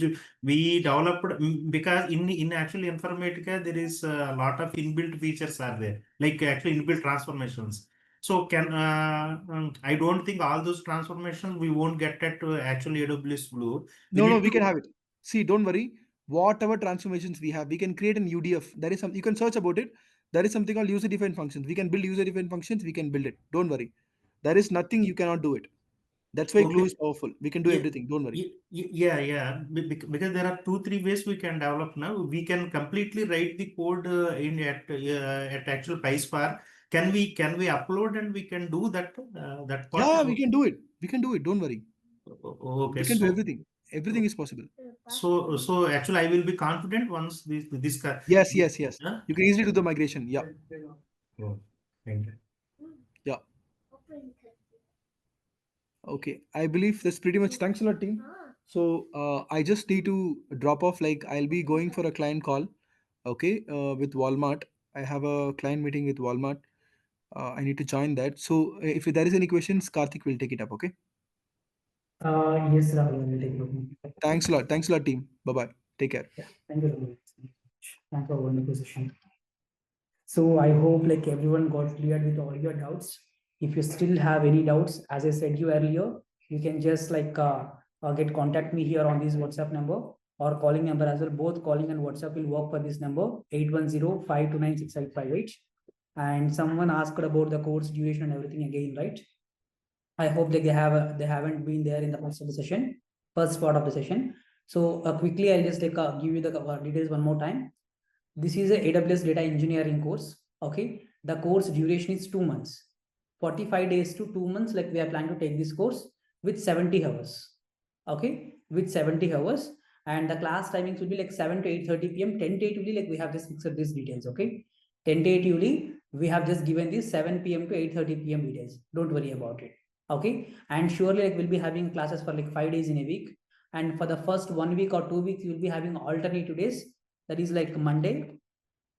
developed because in actually Informatica there is a lot of inbuilt features are there, like actually inbuilt transformations. So I don't think all those transformations we won't get at actually AWS Glue. We No, need we can to. have it. See, don't worry. Whatever transformations we have, we can create an UDF. There is some, you can search about it. There is something called user defined functions. We can build user defined functions. We can build it. Don't worry. There is nothing you cannot do it. That's why glue Okay. is powerful. We can do Yeah, everything. Don't worry. yeah. Because there are two, three ways we can develop now. We can completely write the code in at actual PySpark. Can we upload and we can do that part? Yeah, we can do it. We can do it. Don't worry. Okay. We can do everything. Everything is possible. So actually I will be confident once Yes, this yes, yes. huh? You can easily do the migration. Yeah. Oh, thank you. Yeah. Okay. I believe that's pretty much. Thanks a lot, team. So I just need to drop off. Like I'll be going for a client call. Okay. With Walmart. I have a client meeting with Walmart. I need to join that. So if there is any questions, Karthik will take it up. Okay. Yes, Rahul, I will take a look. Thanks a lot. Thanks a lot, team. Bye-bye. Take care. Yeah, thank you, Rahul. Thanks for a wonderful session. So I hope like everyone got cleared with all your doubts. If you still have any doubts, as I said you earlier, you can just like get contact me here on this WhatsApp number or calling number as well. Both calling and WhatsApp will work for this number 810-529-6858. And someone asked about the course duration and everything again, right? I hope that they haven't been there in the first of the session, first part of the session. So quickly, I'll just like give you the details one more time. This is a AWS data engineering course. Okay, the course duration is 2 months, 45 days to 2 months. Like we are planning to take this course with 70 hours. Okay, with 70 hours, and the class timings will be like 7 to 8:30 p.m. Tentatively, like we have just fixed these details. Okay, tentatively we have just given this 7 p.m. to 8:30 p.m. details. Don't worry about it. Okay, and surely like we'll be having classes for like 5 days in a week, and for the first 1 week or 2 weeks you'll be having alternative days, that is like Monday,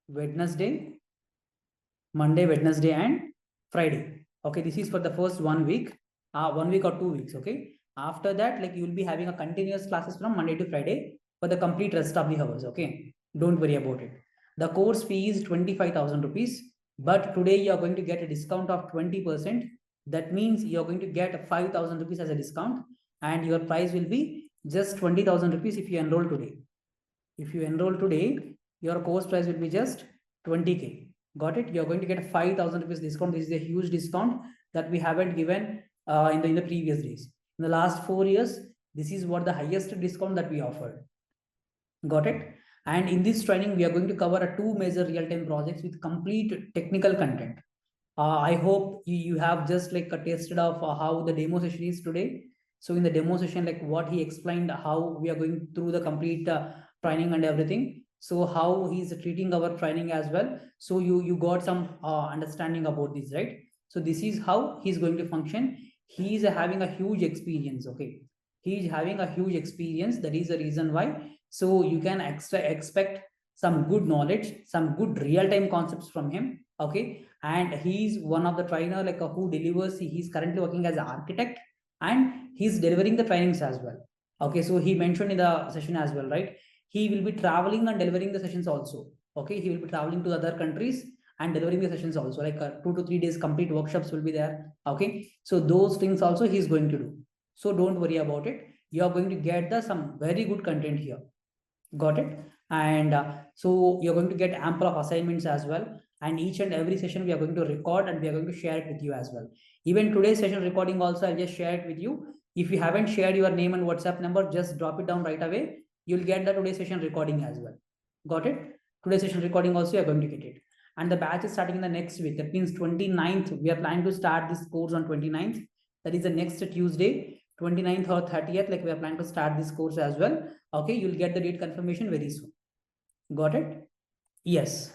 Wednesday, Wednesday, and Friday. Okay, this is for the first 1 week, 1 week or 2 weeks. Okay, after that, like you will be having a continuous classes from Monday to Friday for the complete rest of the hours. Okay, don't worry about it. The course fee is 25,000 rupees, but today you are going to get a discount of 20%. That means you are going to get 5,000 rupees as a discount, and your price will be just 20,000 rupees if you enroll today. If you enroll today, your course price will be just 20K. Got it? You're going to get 5,000 rupees discount. This is a huge discount that we haven't given in the previous days. In the last 4 years, this is what the highest discount that we offered. Got it? And in this training, we are going to cover 2 major real-time projects with complete technical content. I hope you have just like tasted of how the demo session is today. So in the demo session, like what he explained, how we are going through the complete training and everything. So how he's treating our training as well. So you got some understanding about this, right? So this is how he's going to function. He is having a huge experience. Okay, he is having a huge experience. That is the reason why. So you can expect some good knowledge, some good real-time concepts from him. Okay, and he's one of the trainer like who delivers. He's currently working as an architect, and he's delivering the trainings as well. Okay, so he mentioned in the session as well, right? He will be traveling and delivering the sessions also. Okay, he will be traveling to other countries and delivering the sessions also, like 2 to 3 days complete workshops will be there. Okay, so those things also he's going to do. So don't worry about it. You are going to get the some very good content here. Got it? And so you're going to get ample of assignments as well, and each and every session we are going to record and we are going to share it with you as well. Even today's session recording also, I'll just share it with you. If you haven't shared your name and WhatsApp number, just drop it down right away. You'll get the today's session recording as well. Got it? Today's session recording also you're going to get it. And the batch is starting in the next week. That means 29th. We are planning to start this course on 29th. That is the next Tuesday, 29th or 30th. Like we are planning to start this course as well. Okay, you'll get the date confirmation very soon. Got it? Yes.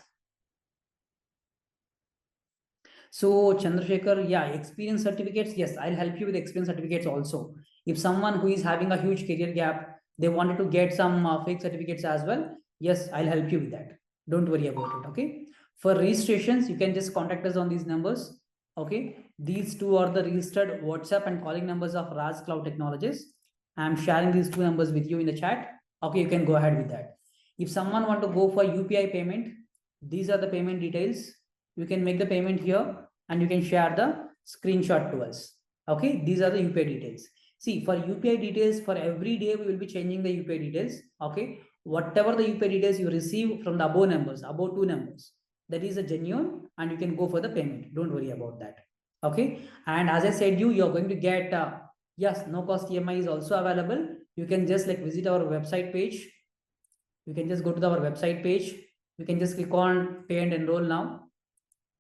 So Chandrasekhar, yeah, experience certificates. Yes, I'll help you with experience certificates also. If someone who is having a huge career gap, they wanted to get some fake certificates as well. Yes, I'll help you with that. Don't worry about it. Okay. For registrations, you can just contact us on these numbers. Okay. These two are the registered WhatsApp and calling numbers of Raj Cloud Technologies. I'm sharing these two numbers with you in the chat. Okay, you can go ahead with that. If someone want to go for UPI payment, these are the payment details. You can make the payment here and you can share the screenshot to us. Okay, these are the UPI details. See, for UPI details, for every day we will be changing the UPI details. Okay, whatever the UPI details you receive from the above numbers, above two numbers, that is a genuine, and you can go for the payment. Don't worry about that. Okay, and as I said, you are going to get yes, no cost EMI is also available. You can just like visit our website page. You can just go to our website page. You can just click on pay and enroll now.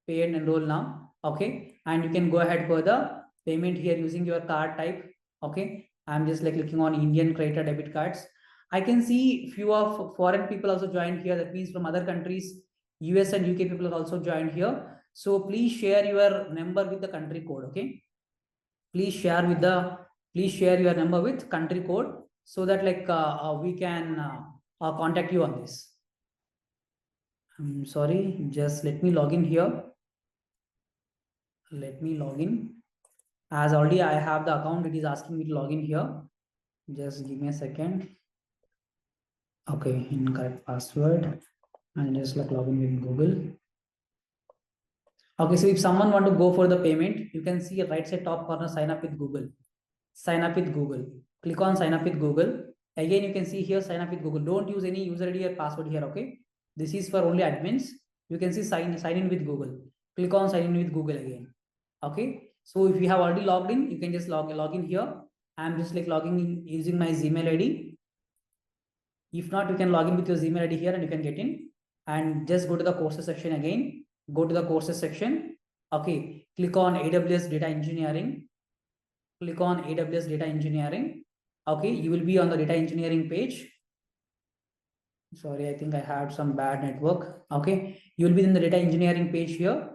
Pay and enroll now. Okay, and you can go ahead for the payment here using your card type. Okay, I'm just like clicking on Indian credit or debit cards. I can see few of foreign people also joined here. That means from other countries, US and UK people have also joined here. So please share your number with the country code. Okay, please share your number with country code so that like we can contact you on this. I'm sorry, just let me log in here. Let me log in As already I have the account, it is asking me to log in here. Just give me a second. Okay, incorrect password. And just like login with Google. Okay, so if someone want to go for the payment, you can see right side top corner, sign up with Google. Sign up with Google. Click on sign up with Google. Again, you can see here, sign up with Google. Don't use any user ID or password here, okay? This is for only admins. You can see sign in with Google. Click on sign in with Google again. Okay, so if you have already logged in, you can just log in here. I'm just like logging in using my Gmail ID. If not, you can log in with your Gmail ID here and you can get in. And just go to the courses section again. Go to the courses section. Okay, click on AWS Data Engineering. Click on AWS Data Engineering. Okay, you will be on the data engineering page. Sorry, I think I had some bad network. Okay, you will be in the data engineering page here.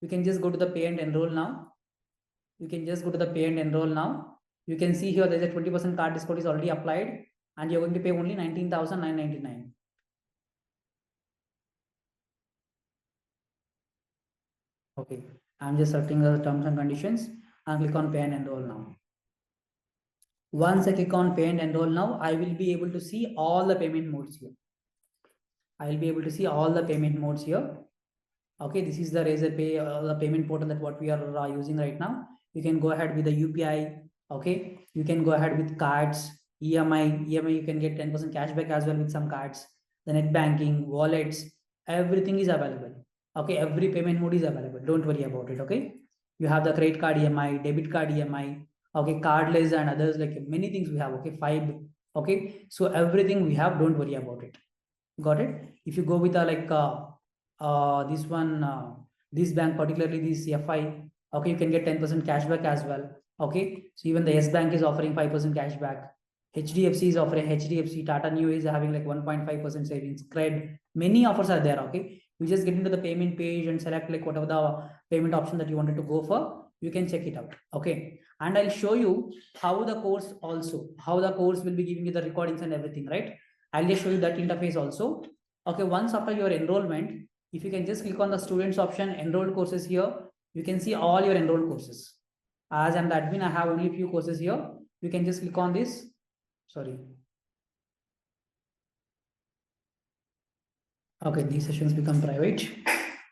You can just go to the pay and enroll now. You can just go to the pay and enroll now. You can see here there's a 20% card discount is already applied and you're going to pay only 19,999. Okay, I'm just selecting the terms and conditions and click on pay and enroll now. Once I click on pay and enroll now, I will be able to see all the payment modes here. I will be able to see all the payment modes here. Okay, this is the Razor Pay, the payment portal that what we are using right now. You can go ahead with the UPI. Okay, you can go ahead with cards, EMI. You can get 10% cashback as well with some cards. The net banking, wallets, everything is available. Okay, every payment mode is available. Don't worry about it. Okay, you have the credit card EMI, debit card EMI. Okay, cardless and others, like many things we have. Okay, 5. Okay, so everything we have. Don't worry about it. Got it? If you go with this one, this bank, particularly this FI, okay, you can get 10% cashback as well. Okay, so even the S Bank is offering 5% cashback. HDFC is offering, HDFC, Tata Neu is having like 1.5% savings. Cred, many offers are there. Okay, you just get into the payment page and select like whatever the payment option that you wanted to go for. You can check it out. Okay, and I'll show you how the course will be giving you the recordings and everything, right? I'll just show you that interface also. Okay, once after your enrollment, if you can just click on the students option, enrolled courses here, you can see all your enrolled courses. As I'm the admin, I have only few courses here. You can just click on this. Sorry. Okay, these sessions become private.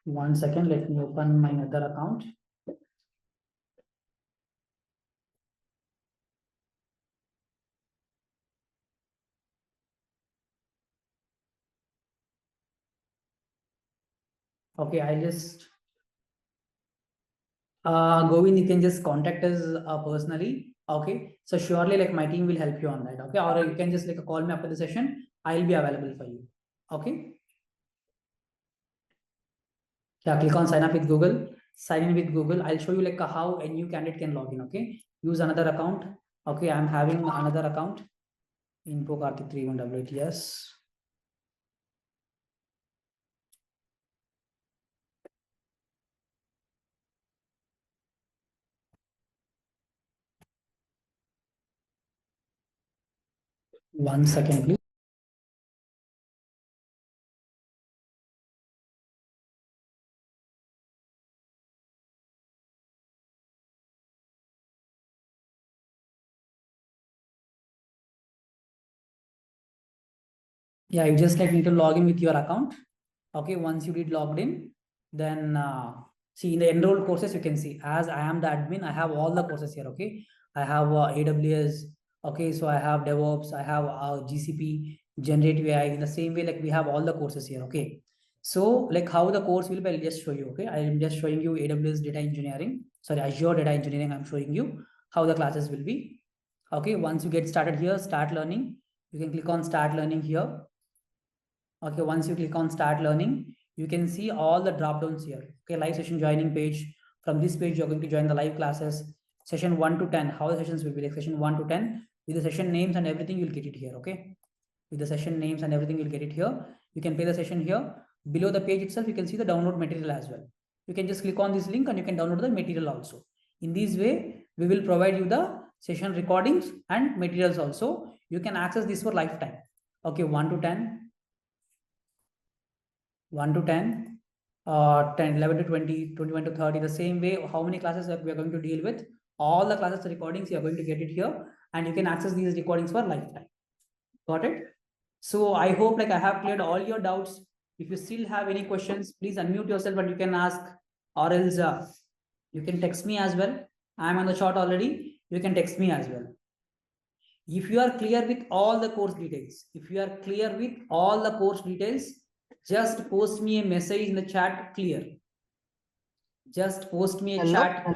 1 second, let me open my other account. Okay, I just Govind, you can just contact us personally. Okay, so surely like my team will help you on that. Okay, or you can just like call me after the session. I'll be available for you. Okay. Yeah, click on sign up with Google. Sign in with Google. I'll show you like how a new candidate can log in. Okay, use another account. Okay, I'm having another account. Info Karthik 3188. Yes. One second, please. Yeah, you just like need to log in with your account. Okay, once you did logged in, then see in the enrolled courses, you can see as I am the admin, I have all the courses here. Okay, I have AWS. Okay, so I have DevOps, I have GCP, generative AI. In the same way, like we have all the courses here. Okay, so like how the course will be, I'll just show you. Okay, I am just showing you AWS Data Engineering. Sorry, Azure Data Engineering. I'm showing you how the classes will be. Okay, once you get started here, start learning. You can click on start learning here. Okay, once you click on start learning, you can see all the drop downs here. Okay, live session joining page. From this page, you're going to join the live classes. Session 1 to 10, how the sessions will be like session 1 to 10 with the session names and everything, you'll get it here. Okay, with the session names and everything, you'll get it here. You can play the session here. Below the page itself, you can see the download material as well. You can just click on this link and you can download the material also. In this way, we will provide you the session recordings and materials also. You can access this for lifetime. Okay, 1 to 10. 1 to 10, 10, 11 to 20, 21 to 30, the same way, how many classes that we are going to deal with, All the classes recordings, you are going to get it here, and you can access these recordings for lifetime. Got it? So I hope like I have cleared all your doubts. If you still have any questions, please unmute yourself and you can ask, or else you can text me as well. I'm on the chat already. You can text me as well. If you are clear with all the course details, just post me a message in the chat clear. Just post me a Hello? chat.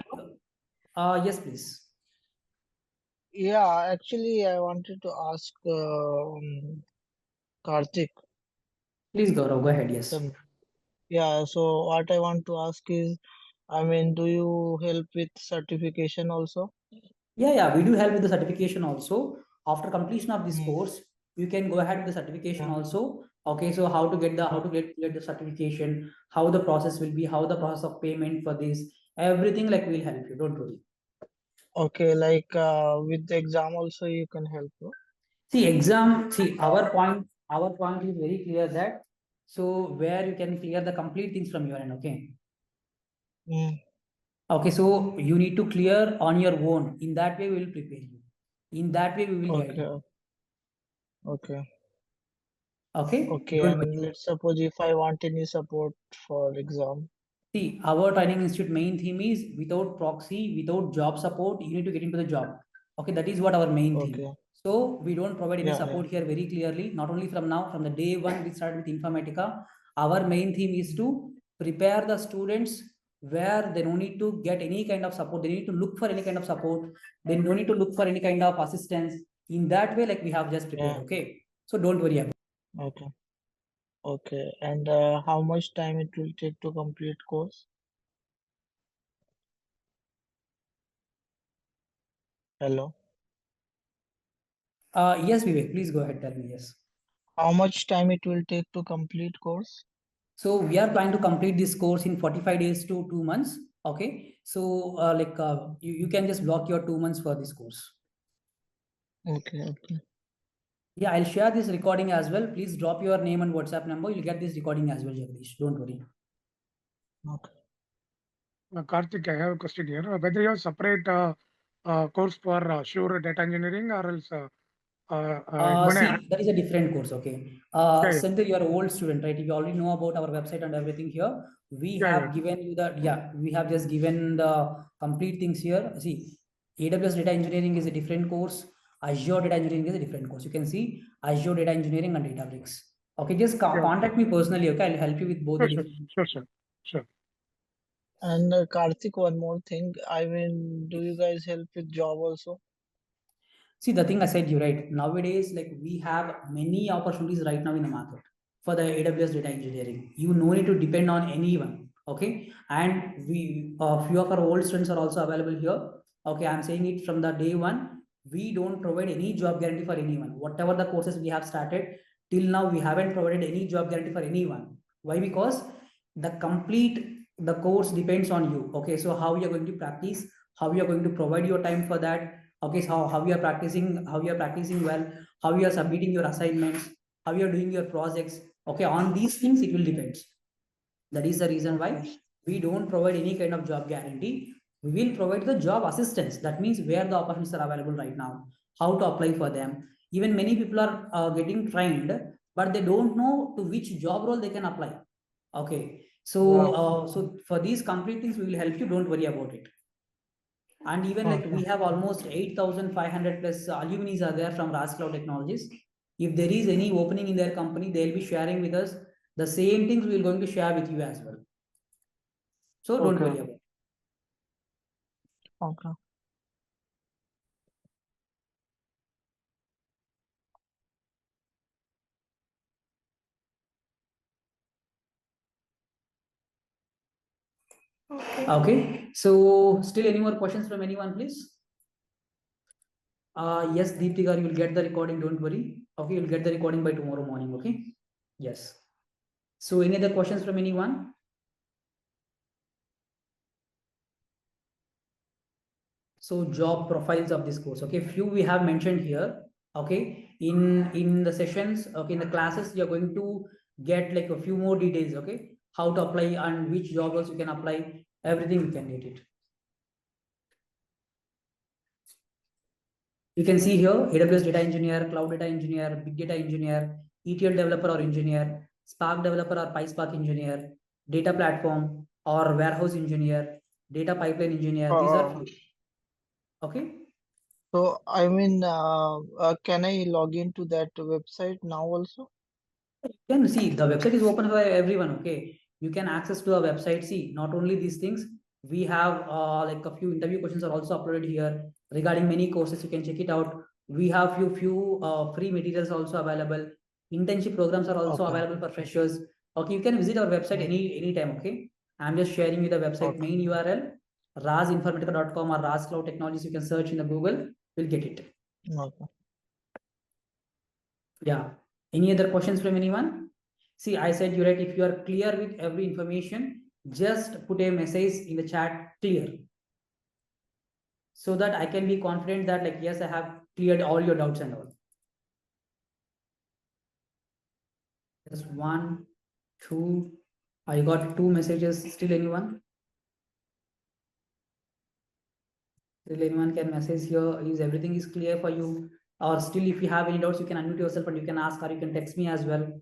Yes, please. Yeah, actually, I wanted to ask Karthik. Please, Gaurav, go ahead. Yes. Yeah, so what I want to ask is, I mean, do you help with certification also? Yeah, we do help with the certification also. After completion of this Hmm. course, you can go ahead with the certification Yeah. also. Okay, so how to get the certification, how the process will be, how the process of payment for this, everything like we'll help you. Don't worry. Okay, like with the exam also you can help, no? See, our point is very clear that so where you can clear the complete things from your end. Okay. Hmm. Okay, so you need to clear on your own. In that way, we will prepare you. In that way, we will guide you. Okay. Okay. Okay, Don't worry. and let's suppose if I want any support for exam. See, our training institute main theme is without proxy, without job support, you need to get into the job. Okay, that is what our main theme. Okay. So we don't provide any Yeah, support here very clearly. Not only from now, from the day one we started with Informatica, our main theme is to prepare the students where they don't need to get any kind of support. They need to look for any kind of support. They don't need to look for any kind of assistance. In that way, like we have just prepared. Yeah. Okay, so don't worry about. Okay. Okay, and how much time it will take to complete course? Hello. Yes, Vivek, please go ahead. Tell me. Yes. How much time it will take to complete course? So we are planning to complete this course in 45 days to 2 months. Okay. So you can just block your 2 months for this course. Okay, okay. Yeah, I'll share this recording as well. Please drop your name and WhatsApp number. You'll get this recording as well, Jagdish. Don't worry. Okay. Karthik, I have a question here. Whether you have separate course for Sure Data Engineering or else See, that is a different course. Okay. yeah, Center, you're an old student, right? You already know about our website and everything here. We have given you the, we have just given the complete things here. See, AWS Data Engineering is a different course. Azure Data Engineering is a different course. You can see Azure Data Engineering and Databricks. Okay, just contact me personally. Okay, I'll help you with both the different. Sure. And Karthik, one more thing. I mean, do you guys help with job also? See, the thing I said, you're right. Nowadays, like we have many opportunities right now in the market for the AWS data engineering. You no need to depend on anyone. Okay. And we, a few of our old students are also available here. Okay. I'm saying it from the day one. We don't provide any job guarantee for anyone. Whatever the courses we have started till now, we haven't provided any job guarantee for anyone. Why? Because the course depends on you. Okay. So how you're going to practice, how you're going to provide your time for that. Okay, so how you are practicing well, how you are submitting your assignments, how you are doing your projects. Okay, on these things it will depend. That is the reason why we don't provide any kind of job guarantee. We will provide the job assistance. That means where the opportunities are available right now, how to apply for them. Even many people are getting trained, but they don't know to which job role they can apply. Okay, so for these complete things we will help you. Don't worry about it. And even like we have almost 8,500 plus alumni are there from RAS Cloud Technologies. If there is any opening in their company, they'll be sharing with us the same things we're going to share with you as well. So don't worry about it. Okay. Okay. So still any more questions from anyone, please? Yes, Deeptika, you will get the recording. Don't worry. Okay, you'll get the recording by tomorrow morning. Okay. Yes. So any other questions from anyone? So job profiles of this course. Okay, few we have mentioned here. Okay, in the sessions, okay, in the classes, you're going to get like a few more details. Okay, how to apply and which job roles you can apply. Everything you can get it. You can see here AWS data engineer, cloud data engineer, big data engineer, ETL developer or engineer, Spark developer or PySpark engineer, data platform or warehouse engineer, data pipeline engineer. These are okay. So can I log into that website now also? You can see the website is open for everyone. Okay, you can access to our website. See, not only these things, we have like a few interview questions are also uploaded here regarding many courses. You can check it out. We have few free materials also available. Internship programs are also Okay. available for freshers. Okay, you can visit our website anytime. Okay, I'm just sharing you the website main URL, razinformatica.com or Raz Cloud Technologies. You can search in the Google, we'll get it. Okay. Yeah. Any other questions from anyone? See, I said you right. If you are clear with every information, just put a message in the chat clear, so that I can be confident that like, yes, I have cleared all your doubts and all. Just 1, 2. I got 2 messages. Still anyone? Still anyone can message here. Is everything is clear for you? Or still, if you have any doubts, you can unmute yourself and you can ask, or you can text me as well.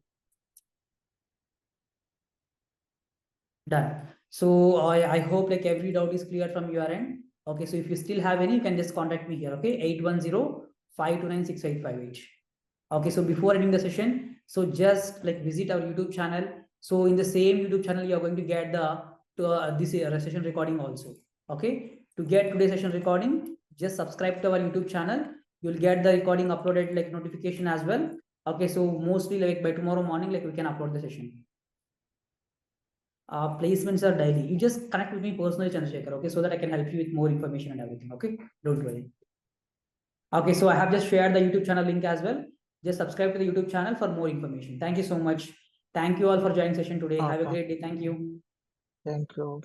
Done. So I hope like every doubt is clear from your end. Okay, so if you still have any, you can just contact me here. Okay, 810-529-6858. Okay, so before ending the session, so just like visit our YouTube channel. So in the same YouTube channel, you are going to get this session recording also. Okay, to get today's session recording, just subscribe to our YouTube channel. You'll get the recording uploaded like notification as well. Okay, so mostly like by tomorrow morning, like we can upload the session. Placements are daily. You just connect with me personally, Chandrasekhar, okay, so that I can help you with more information and everything. Okay, don't worry. Okay, so I have just shared the YouTube channel link as well. Just subscribe to the YouTube channel for more information. Thank you so much. Thank you all for joining session today. Have a great day. Thank you. Thank you.